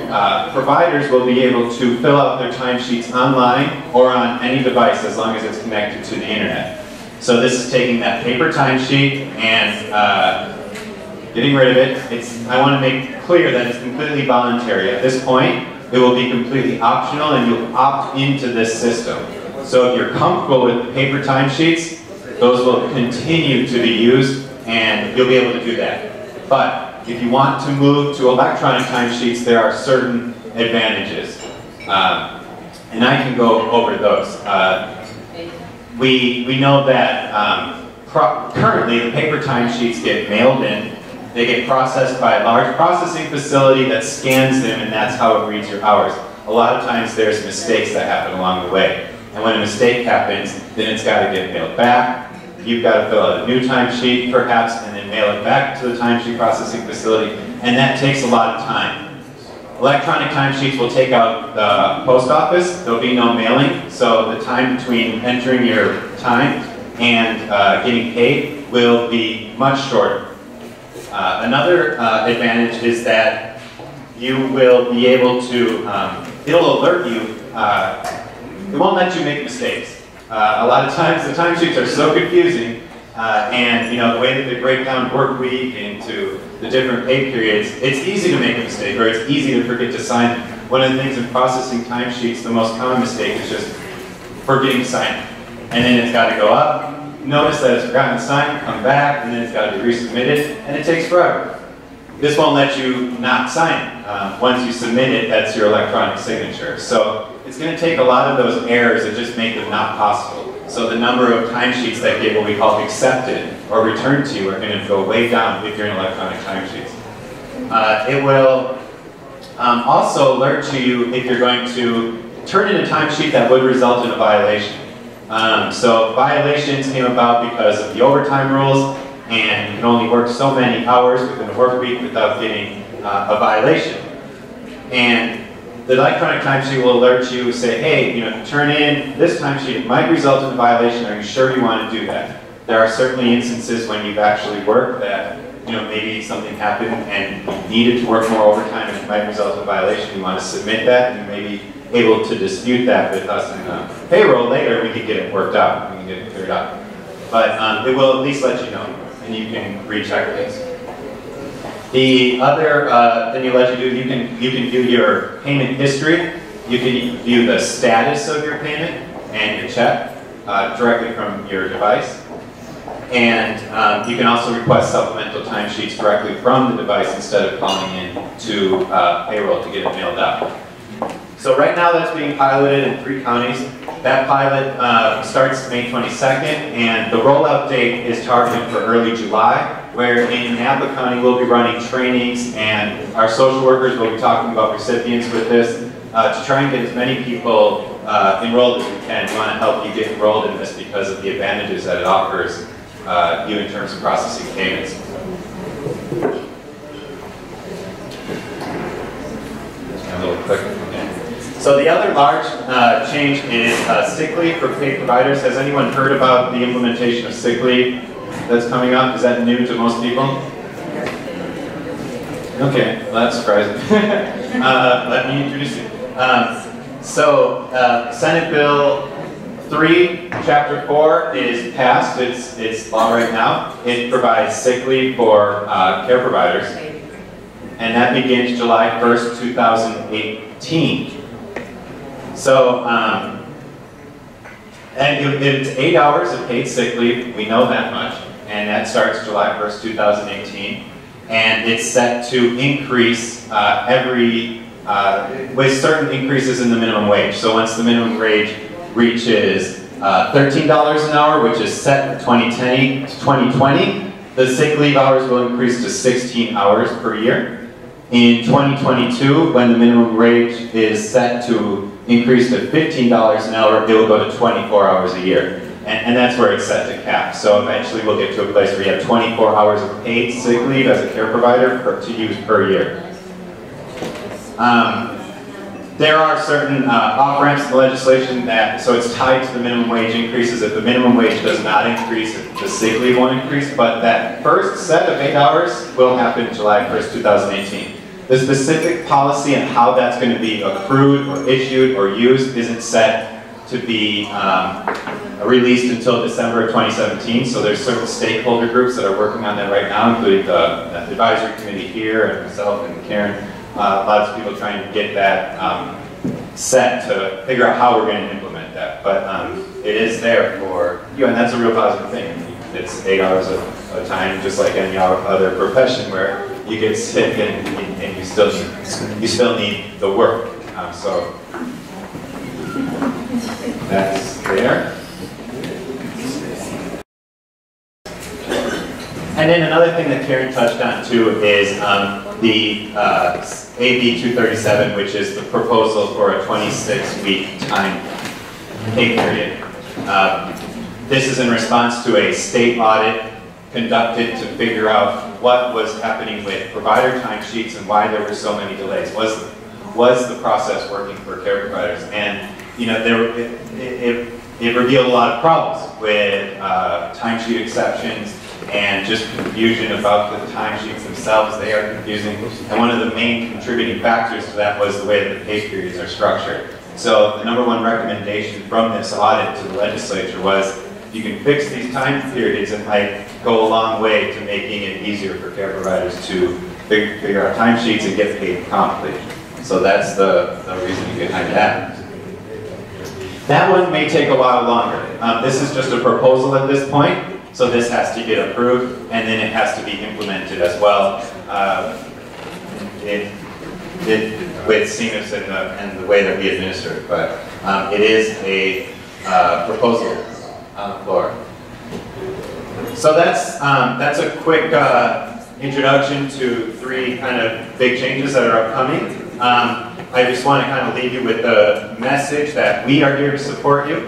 providers will be able to fill out their timesheets online or on any device as long as it's connected to the internet. So this is taking that paper timesheet and getting rid of it. I want to make clear that it's completely voluntary. At this point, it will be completely optional and you'll opt into this system. So if you're comfortable with the paper timesheets, those will continue to be used and you'll be able to do that. But if you want to move to electronic timesheets, there are certain advantages. And I can go over those. We know that currently the paper timesheets get mailed in. They get processed by a large processing facility that scans them, and that's how it reads your hours. A lot of times there's mistakes that happen along the way. And when a mistake happens, then it's got to get mailed back. You've got to fill out a new timesheet, perhaps, and then mail it back to the timesheet processing facility, and that takes a lot of time. Electronic timesheets will take out the post office. There'll be no mailing, so the time between entering your time and getting paid will be much shorter. Another advantage is that you will be able to, it'll alert you, it won't let you make mistakes. A lot of times the timesheets are so confusing, and the way that they break down work week into the different pay periods, it's easy to make a mistake, or it's easy to forget to sign it. One of the things in processing timesheets, the most common mistake is just forgetting to sign it. And then it's got to go up, notice that it's forgotten to sign, come back, and then it's got to be resubmitted, and it takes forever. This won't let you not sign it. Once you submit it, that's your electronic signature. So it's going to take a lot of those errors and just make them not possible. So the number of timesheets that get what we call accepted or returned to you are going to go way down if you're in electronic timesheets. It will also alert to you if you're going to turn in a timesheet that would result in a violation. So violations came about because of the overtime rules, and you can only work so many hours within a work week without getting a violation. And the electronic timesheet will alert you, say, hey, turn in this timesheet, it might result in a violation, are you sure you want to do that? There are certainly instances when you've actually worked that, maybe something happened and you needed to work more overtime and it might result in a violation, you want to submit that, and you may be able to dispute that with us in the payroll later, we can get it worked out, we can get it cleared up. But it will at least let you know, and you can recheck things. The other thing it'll let you do, you can view your payment history, you can view the status of your payment and your check directly from your device. And you can also request supplemental timesheets directly from the device instead of calling in to payroll to get it mailed out. So right now that's being piloted in 3 counties. That pilot starts May 22nd, and the rollout date is targeted for early July, where in Napa County we'll be running trainings, and our social workers will be talking about recipients with this to try and get as many people enrolled as we can. We want to help you get enrolled in this because of the advantages that it offers you in terms of processing payments. A little quick. So the other large change is sick leave for paid providers. Has anyone heard about the implementation of sick leave that's coming up? Is that new to most people? Okay, well that's surprising. Let me introduce you. Senate Bill 3, Chapter 4 is passed. It's law right now. It provides sick leave for care providers, and that begins July 1st, 2018. So, and it's 8 hours of paid sick leave, we know that much, and that starts July 1st, 2018, and it's set to increase with certain increases in the minimum wage. So once the minimum wage reaches $13 an hour, which is set in 2020, the sick leave hours will increase to 16 hours per year. In 2022, when the minimum wage is set to increase to $15 an hour, it will go to 24 hours a year. And that's where it's set to cap. So eventually we'll get to a place where you have 24 hours of paid sick leave as a care provider to use per year. there are certain off-ramps in the legislation that, so it's tied to the minimum wage increases. If the minimum wage does not increase, the sick leave won't increase, but that first set of 8 hours will happen July 1st, 2018. The specific policy and how that's going to be accrued or issued or used isn't set to be released until December of 2017. So there's certain stakeholder groups that are working on that right now, including the advisory committee here and myself and Karen. Lots of people trying to get that set to figure out how we're going to implement that. But it is there for you, and that's a real positive thing. It's 8 hours of time, just like any other profession where you get sick and you still need the work. So that's there. And then another thing that Karen touched on too is the AB 237, which is the proposal for a 26-week time pay period. This is in response to a state audit conducted to figure out what was happening with provider timesheets and why there were so many delays. Was the process working for care providers? And you know, it revealed a lot of problems with timesheet exceptions and just confusion about the timesheets themselves. They are confusing. And one of the main contributing factors to that was the way that the pay periods are structured. So the #1 recommendation from this audit to the legislature was, if you can fix these time periods, it might go a long way to making it easier for care providers to figure out timesheets and get paid promptly. So that's the reasoning behind that. That one may take a while longer. This is just a proposal at this point, so this has to get approved, and then it has to be implemented as well with CMIPS and the way that we administer it. But it is a proposal on the floor. So that's a quick introduction to 3 kind of big changes that are upcoming. I just want to kind of leave you with the message that we are here to support you.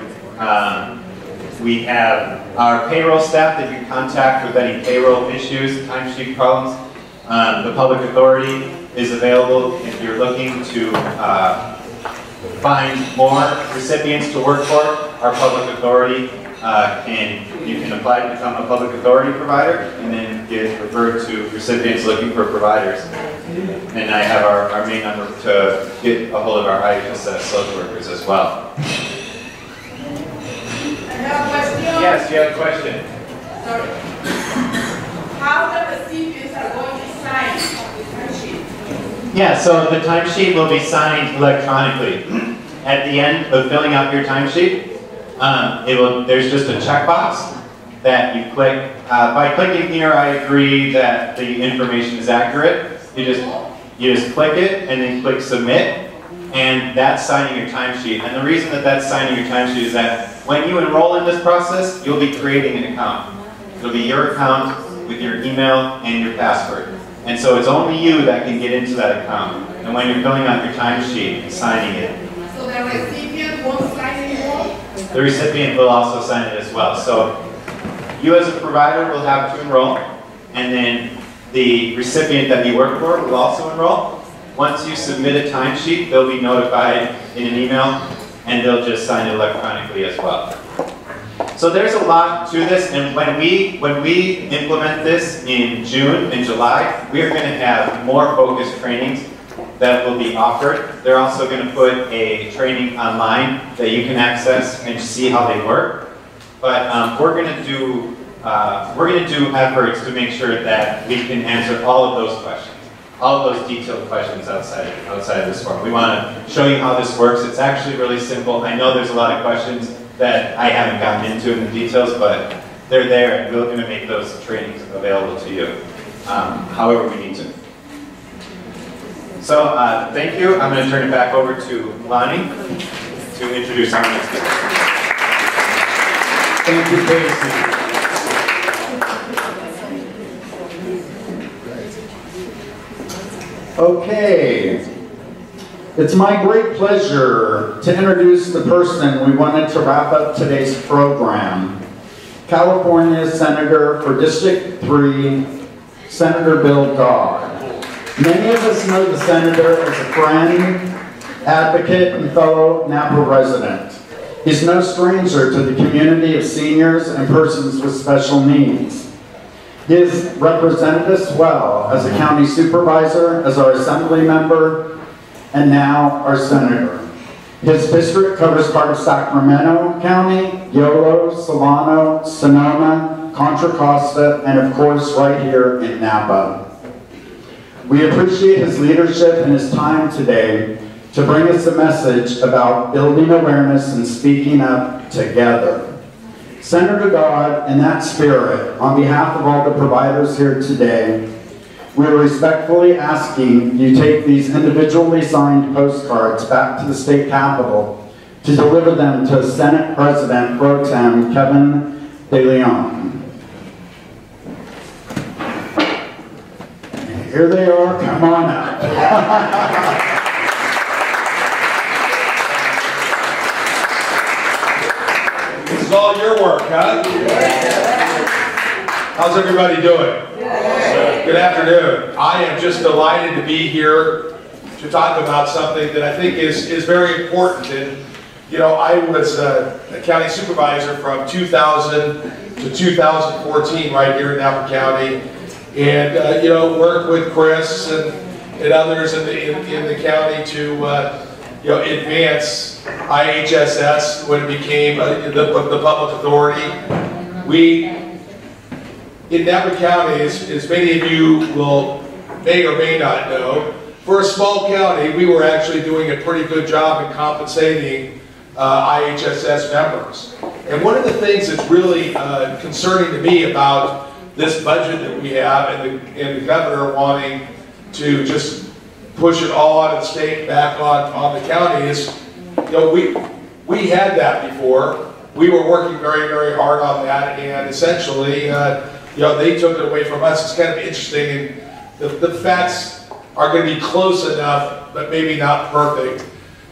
We have our payroll staff that you contact with any payroll issues, timesheet problems. The public authority is available if you're looking to find more recipients to work for. Our public authority you can apply to become a public authority provider and then get referred to recipients looking for providers. And I have our main number to get a hold of our IHSS social workers as well. I have a question. Yes, you have a question. Sorry. How the recipients are going to sign the timesheet? Yeah, so the timesheet will be signed electronically. At the end of filling out your timesheet, there's just a checkbox that you click. By clicking here, I agree that the information is accurate. You just click it and then click submit, and that's signing your timesheet. And the reason that that's signing your timesheet is that when you enroll in this process, you'll be creating an account. It'll be your account with your email and your password. And so it's only you that can get into that account. And when you're filling out your timesheet and signing it, So the recipient won't sign anymore? the recipient will also sign it as well. So you as a provider will have to enroll, and then the recipient that you work for will also enroll. Once you submit a timesheet, they'll be notified in an email, and they'll just sign it electronically as well. So there's a lot to this, and when we implement this in June and July, we are going to have more focused trainings that will be offered. They're also going to put a training online that you can access and see how they work. But we're going to do efforts to make sure that we can answer all of those questions, all of those detailed questions outside of this forum. We want to show you how this works. It's actually really simple. I know there's a lot of questions that I haven't gotten into in the details, but they're there, and we're going to make those trainings available to you, however we need to. So thank you. I'm going to turn it back over to Lonnie to introduce our next speaker. Thank you, Casey. Okay. It's my great pleasure to introduce the person we wanted to wrap up today's program. California Senator for District 3, Senator Bill Dodd. Many of us know the Senator as a friend advocate, and fellow Napa resident. He's no stranger to the community of seniors and persons with special needs. He has represented us well as a county supervisor, as our assembly member, and now our senator. His district covers part of Sacramento County, Yolo, Solano, Sonoma, Contra Costa, and of course right here in Napa. We appreciate his leadership and his time today to bring us a message about building awareness and speaking up together. Senator Dodd, in that spirit, on behalf of all the providers here today, we are respectfully asking you take these individually signed postcards back to the state capitol to deliver them to Senate President Pro Tem Kevin De Leon. Here they are, come on up. This is all your work, huh? How's everybody doing? Good afternoon. I am just delighted to be here to talk about something that I think is very important. And, you know, I was a county supervisor from 2000 to 2014 right here in Napa County. And, you know, worked with Chris and others in the county to, you know, advance IHSS when it became the public authority. In Napa County, as many of you may or may not know, for a small county, we were actually doing a pretty good job in compensating IHSS members. And one of the things that's really concerning to me about this budget that we have and the governor wanting to just push it all out of the state back on the county is, you know, we had that before. We were working very, very hard on that, and essentially, you know, they took it away from us. It's kind of interesting, and the facts are going to be close enough, but maybe not perfect.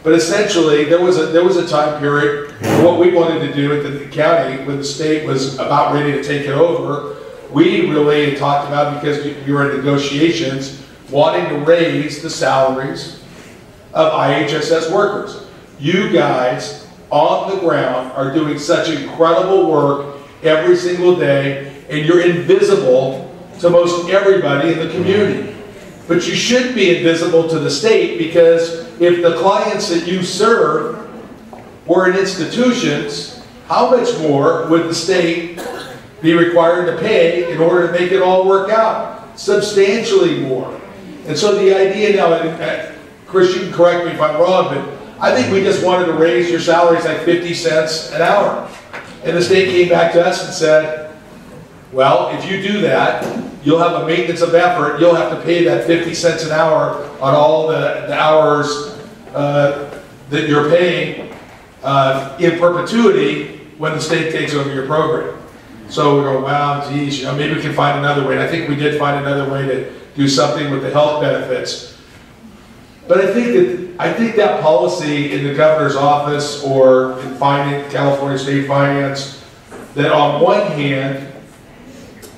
But essentially, there was a time period where what we wanted to do at the county, when the state was about ready to take it over, we really talked about, because we were in negotiations, wanting to raise the salaries of IHSS workers. You guys on the ground are doing such incredible work every single day, and you're invisible to most everybody in the community. But you should be invisible to the state, because if the clients that you serve were in institutions, how much more would the state be required to pay in order to make it all work out? Substantially more. And so the idea now, and Chris, you can correct me if I'm wrong, but I think we just wanted to raise your salaries like 50 cents an hour. And the state came back to us and said, well, if you do that, you'll have a maintenance of effort. You'll have to pay that 50 cents an hour on all the hours that you're paying in perpetuity when the state takes over your program. So we go, wow, geez, you know, maybe we can find another way. And I think we did find another way to do something with the health benefits. But I think that policy in the governor's office or in finance, California State Finance, that on one hand,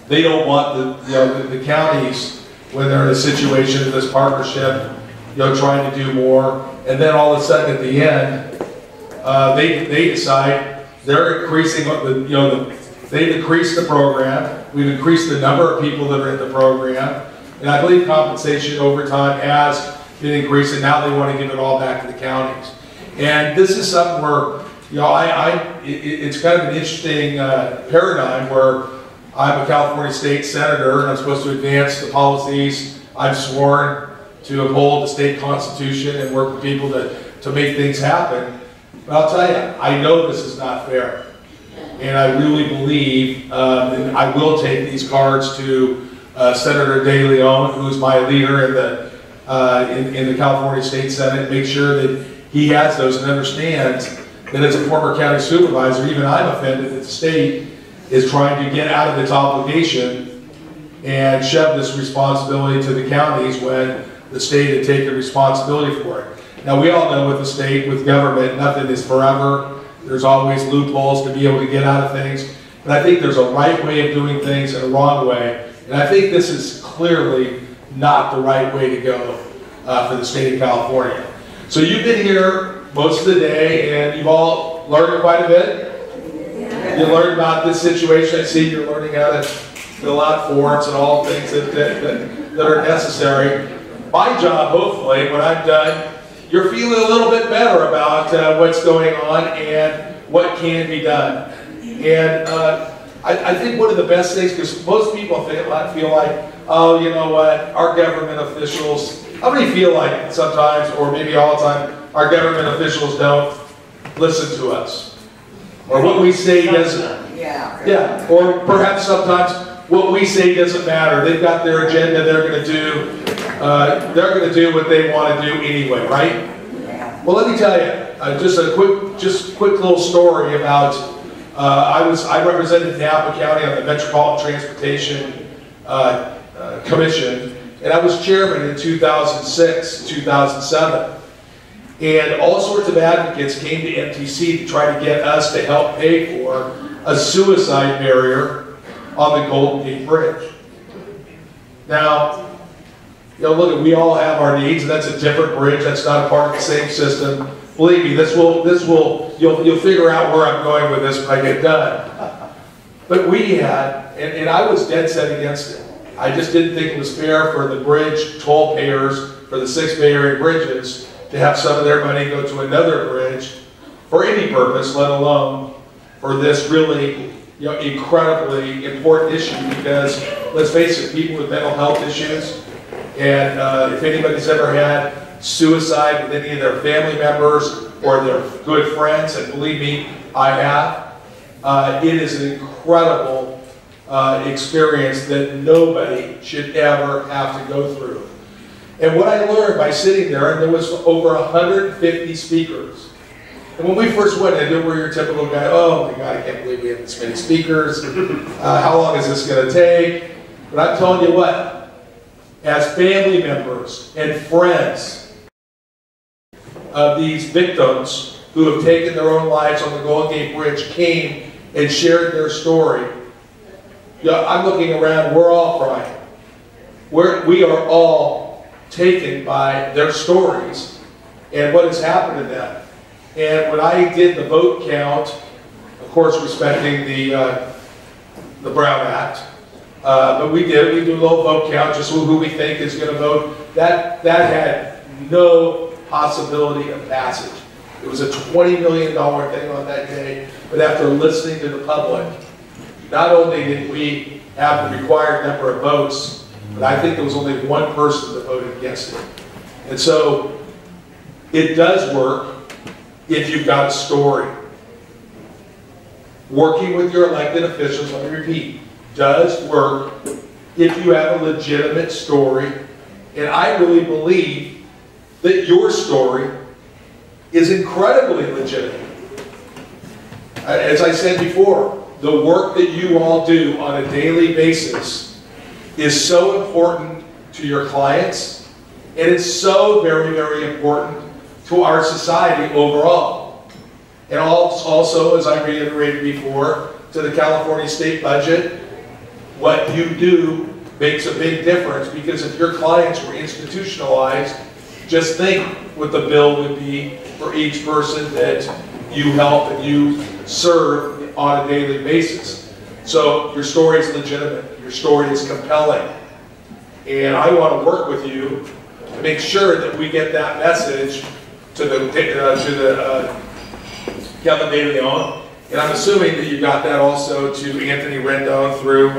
they don't want the counties, when they're in a situation of this partnership, you know, trying to do more, and then all of a sudden at the end, they decide they're increasing they've increased the program. We've increased the number of people that are in the program, and I believe compensation over time has been increasing. Now they want to give it all back to the counties, and this is something where, you know, it's kind of an interesting paradigm where I'm a California state senator and I'm supposed to advance the policies I've sworn to uphold the state constitution and work with people to make things happen. But I'll tell you, I know this is not fair. And I really believe, and I will take these cards to Senator De Leon, who's my leader in the California State Senate, make sure that he has those and understands that as a former county supervisor, even I'm offended that the state is trying to get out of its obligation and shove this responsibility to the counties when the state had taken responsibility for it. Now, we all know with the state, with government, nothing is forever. There's always loopholes to be able to get out of things. But I think there's a right way of doing things and a wrong way. And I think this is clearly not the right way to go for the state of California. So you've been here most of the day, and you've all learned quite a bit. You learned about this situation. I see you're learning how to fill out forms and all things that are necessary. My job, hopefully, when I'm done, you're feeling a little bit better about what's going on and what can be done. And I think one of the best things, because most people feel like, oh, you know what, our government officials, how many feel like sometimes, or maybe all the time, our government officials don't listen to us? Or what we say doesn't, yeah, or perhaps sometimes what we say doesn't matter. They've got their agenda, they're going to do what they want to do anyway, right? Well, let me tell you, just a quick little story about, I represented Napa County on the Metropolitan Transportation Commission, and I was chairman in 2006, 2007. And all sorts of advocates came to MTC to try to get us to help pay for a suicide barrier on the Golden Gate Bridge. Now, you know, look, we all have our needs, and that's a different bridge. That's not a part of the same system. Believe me, you'll figure out where I'm going with this when I get done. But we had, and I was dead set against it. I just didn't think it was fair for the bridge toll payers for the 6 Bay Area bridges to have some of their money go to another bridge for any purpose, let alone for this really, you know, incredibly important issue. Because let's face it, people with mental health issues, and if anybody's ever had suicide with any of their family members or their good friends, and believe me, I have, it is an incredible experience that nobody should ever have to go through. And what I learned by sitting there, and there was over 150 speakers. And when we first went in, we're your typical guy, oh my God, I can't believe we have this many speakers. How long is this going to take? But I'm telling you what, as family members and friends of these victims who have taken their own lives on the Golden Gate Bridge came and shared their story, you know, I'm looking around, we're all crying. We are all taken by their stories and what has happened to them. And when I did the vote count, of course respecting the Brown Act, but we do a little vote count, just who we think is going to vote. That had no possibility of passage. It was a $20 million thing on that day, but after listening to the public, not only did we have the required number of votes, but I think there was only one person that voted against it. And so it does work if you've got a story. Working with your elected officials, let me repeat, does work if you have a legitimate story. And I really believe that your story is incredibly legitimate. As I said before, the work that you all do on a daily basis is so important to your clients, and it's so very, very important to our society overall. And also, as I reiterated before, to the California state budget, what you do makes a big difference, because if your clients were institutionalized, just think what the bill would be for each person that you help and you serve on a daily basis. So your story is legitimate, your story is compelling, and I want to work with you to make sure that we get that message to the Kevin De Leon, and I'm assuming that you got that also to Anthony Rendon through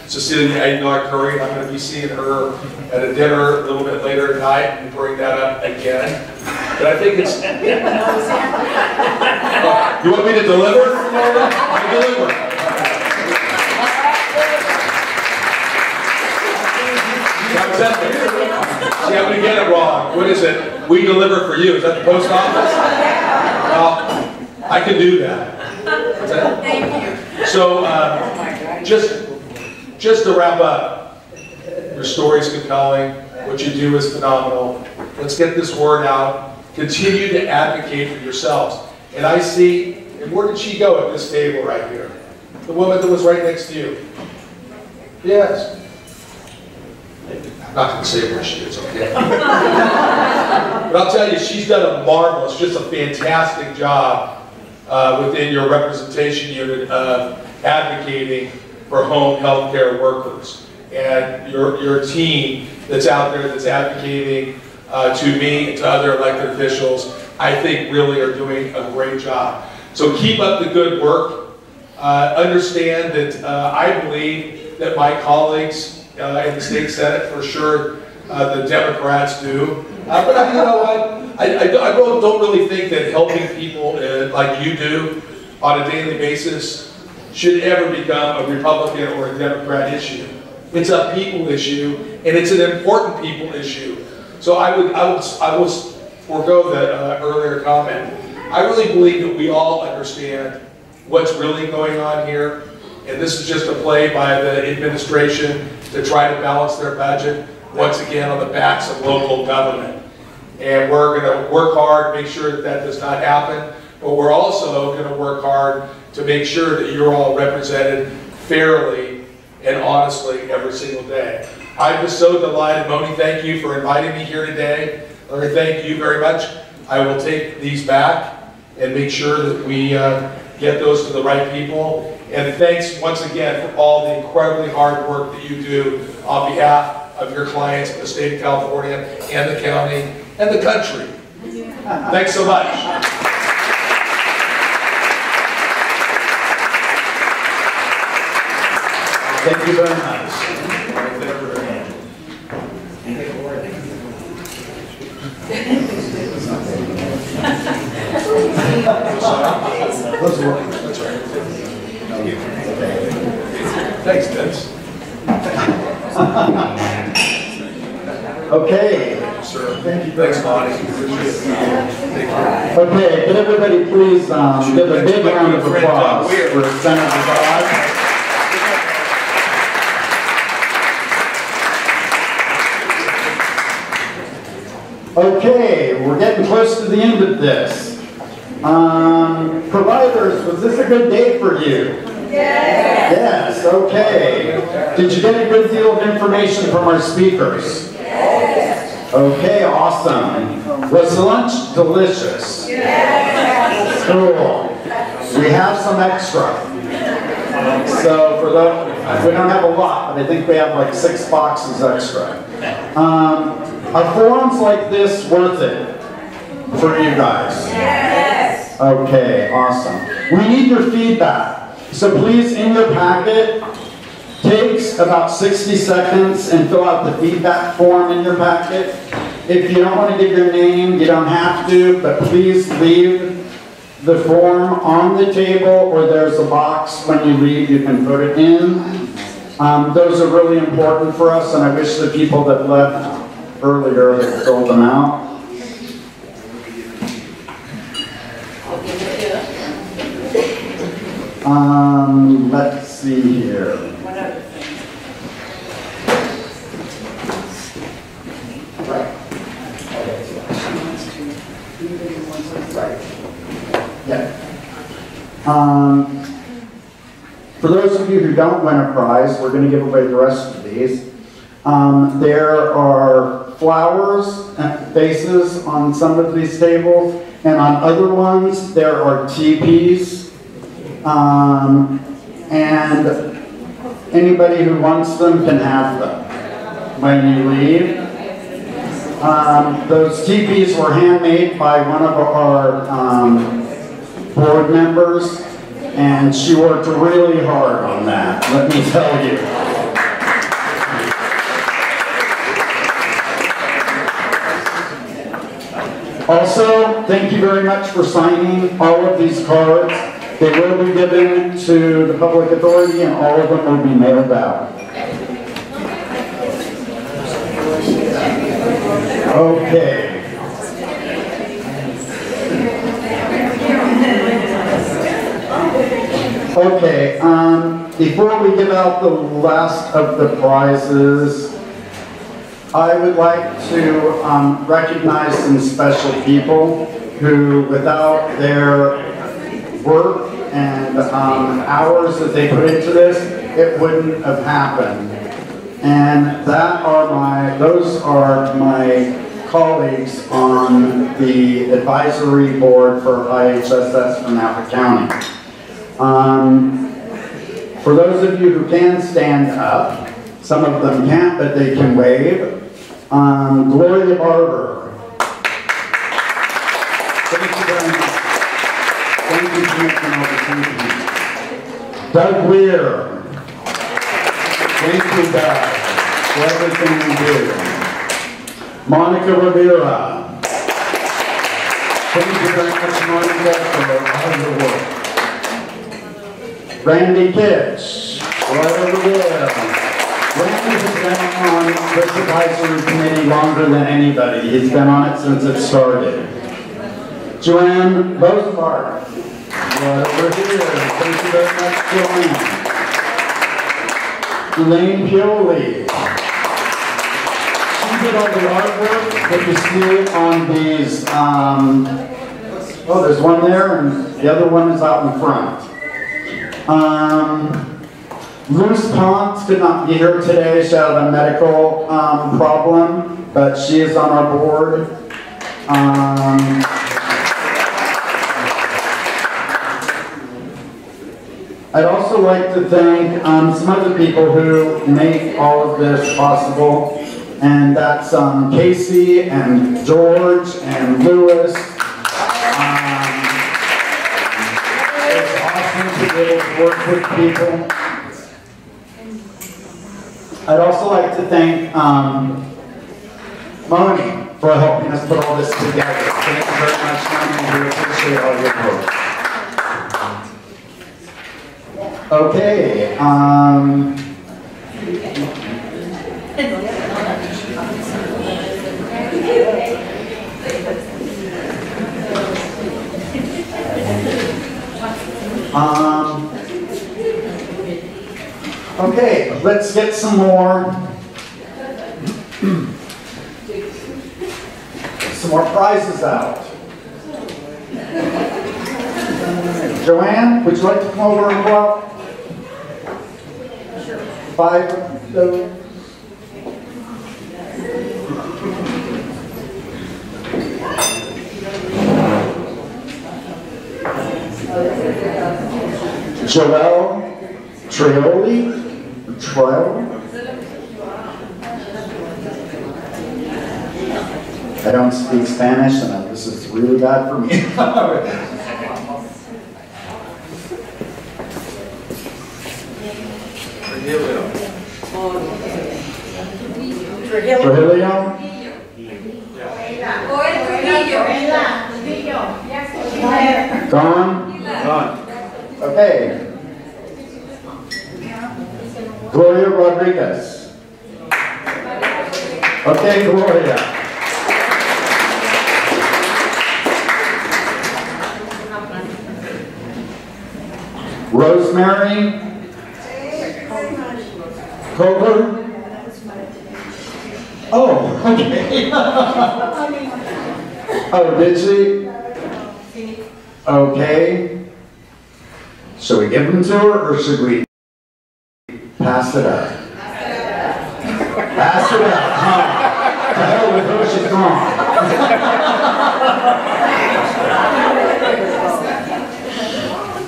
Cecilia Aguilar-Curry. I'm going to be seeing her at a dinner a little bit later tonight and bring that up again. But I think it's... You want me to deliver? I deliver. See, I'm going to get it wrong. What is it? We deliver for you. Is that the post office? Well, I can do that. Thank you. So, just to wrap up, your story is compelling. What you do is phenomenal. Let's get this word out. Continue to advocate for yourselves. And I see, and where did she go at this table right here? The woman that was right next to you. Yes. I'm not going to say where she is, okay? But I'll tell you, she's done a marvelous, just a fantastic job within your representation unit of advocating for home health care workers. And your team that's out there that's advocating to me and to other elected officials, I think really are doing a great job. So keep up the good work. Understand that I believe that my colleagues in the state Senate, for sure, the Democrats do. But you know what? I don't really think that helping people like you do on a daily basis should ever become a Republican or a Democrat issue. It's a people issue, and it's an important people issue. So I will forego the earlier comment. I really believe that we all understand what's really going on here, and this is just a play by the administration to try to balance their budget, once again on the backs of local government. And we're going to work hard to make sure that that does not happen, but we're also going to work hard to make sure that you're all represented fairly and honestly every single day. I'm just so delighted. Moni, thank you for inviting me here today. Larry, thank you very much. I will take these back and make sure that we get those to the right people. And thanks once again for all the incredibly hard work that you do on behalf of your clients in the state of California and the county and the country. Thanks so much. Thank you very much. That's right. Thanks, Vince. Okay. Sir. Thank you very much. Thank Okay, can everybody please give a big round of applause for Senator Lodge. Okay, we're getting close to the end of this. Providers, was this a good day for you? Yes. Yes, okay. Did you get a good deal of information from our speakers? Yes. Okay, awesome. Was the lunch delicious? Yes. Cool. We have some extra. So for the, we don't have a lot, but I think we have like 6 boxes extra. Are forums like this worth it for you guys? Yes. Okay, awesome. We need your feedback. So please, in your packet, takes about 60 seconds and fill out the feedback form in your packet. If you don't want to give your name, you don't have to, but please leave the form on the table, or there's a box when you leave, you can put it in. Those are really important for us, and I wish the people that left earlier had filled them out. Let's see here. Yeah. For those of you who don't win a prize, we're going to give away the rest of these. There are flowers and faces on some of these tables, and on other ones there are teepees. And anybody who wants them can have them when you leave. Those teepees were handmade by one of our board members, and she worked really hard on that, let me tell you. Also, thank you very much for signing all of these cards. They will be given to the public authority, and all of them will be mailed out. Okay. Okay, before we give out the last of the prizes, I would like to recognize some special people who, without their work and hours that they put into this, it wouldn't have happened. And those are my colleagues on the advisory board for IHSS for Napa County. For those of you who can stand up, some of them can't, but they can wave. Gloria Barber. Thank you very much. Thank you for making all the thinking. Doug Weir. Thank you, Doug, for everything you do. Monica Rivera. Thank you very much, Monica, for all your work. Randy Kitch, right over there. Randy has been on this advisory committee longer than anybody. He's been on it since it started. Joanne Bozart, right over here. Thank you very much, Joanne. Elaine Pioli. She did all the artwork that you see on these, oh, there's one there and the other one is out in front. Luce Ponce could not be here today. She had a medical problem, but she is on our board. I'd also like to thank some other people who make all of this possible, and that's Casey and George and Lewis. It's awesome to be able to work with people. I'd also like to thank Moni for helping us put all this together. Thank you very much, Moni. We appreciate all your work. Okay. Okay, let's get some more prizes out. Joanne, would you like to come over and go out? 5 of those. Joelle Trioli? I don't speak Spanish, and this is really bad for me. Trujillo? Gone? Gone. Okay. Gloria Rodriguez. Okay, Gloria. Rosemary Cover. Oh, okay. Oh, did she? Okay. Should we give them to her, or should we pass it up? Pass it up. Huh? To hell with her, she's gone.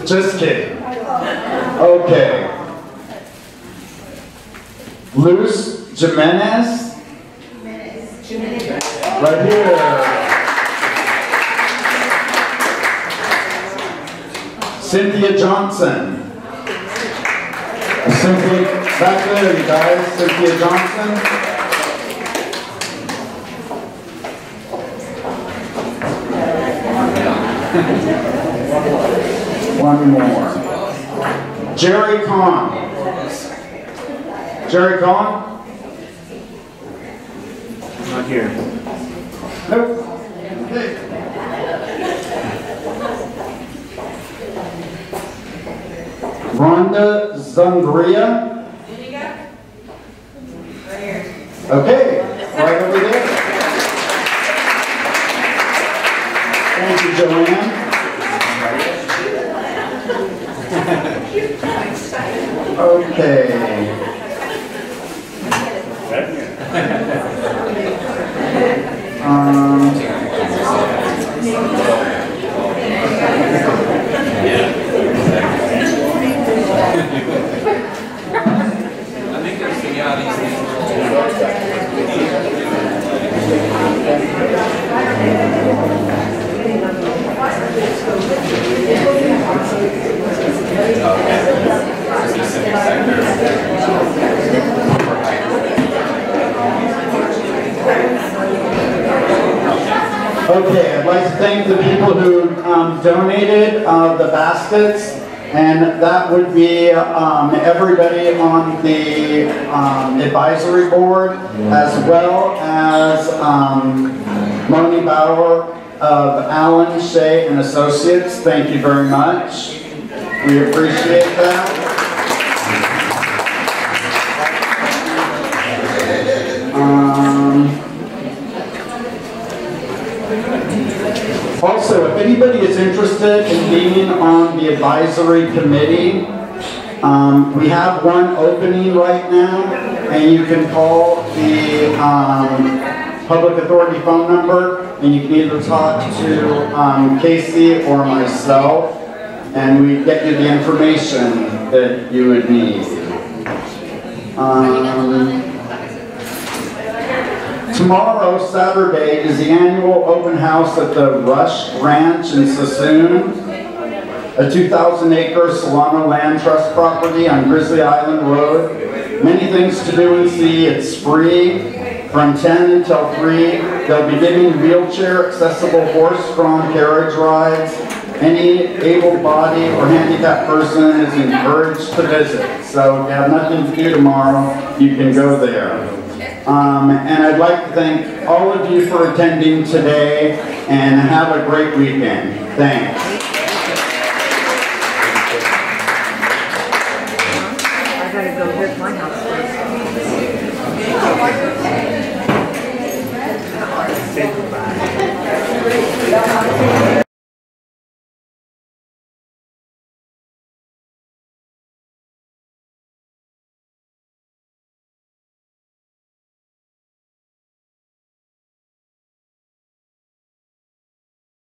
Just kidding. Okay. Luz Jimenez. Right here. Cynthia Johnson. Cynthia, back there, you guys. Cynthia Johnson. One more. Jerry Kahn. Jerry Kahn? Not here. Nope. Okay. Rhonda Zungria. Okay, right over there. Thank you, Joanne. Okay. Okay, I'd like to thank the people who donated the baskets, and that would be everybody on the advisory board, as well as Moni Bauer of Allen, Shea and Associates. Thank you very much. We appreciate that. Also, if anybody is interested in being on the advisory committee, we have one opening right now, and you can call the public authority phone number, and you can either talk to Casey or myself, and we get you the information that you would need. Tomorrow, Saturday, is the annual open house at the Rush Ranch in Sassoon, a 2,000-acre Solano Land Trust property on Grizzly Island Road. Many things to do and see. It's free from 10 until 3. They'll be giving wheelchair-accessible horse-drawn carriage rides. Any able-bodied or handicapped person is encouraged to visit. So if you have nothing to do tomorrow, you can go there. And I'd like to thank all of you for attending today, and have a great weekend. Thanks.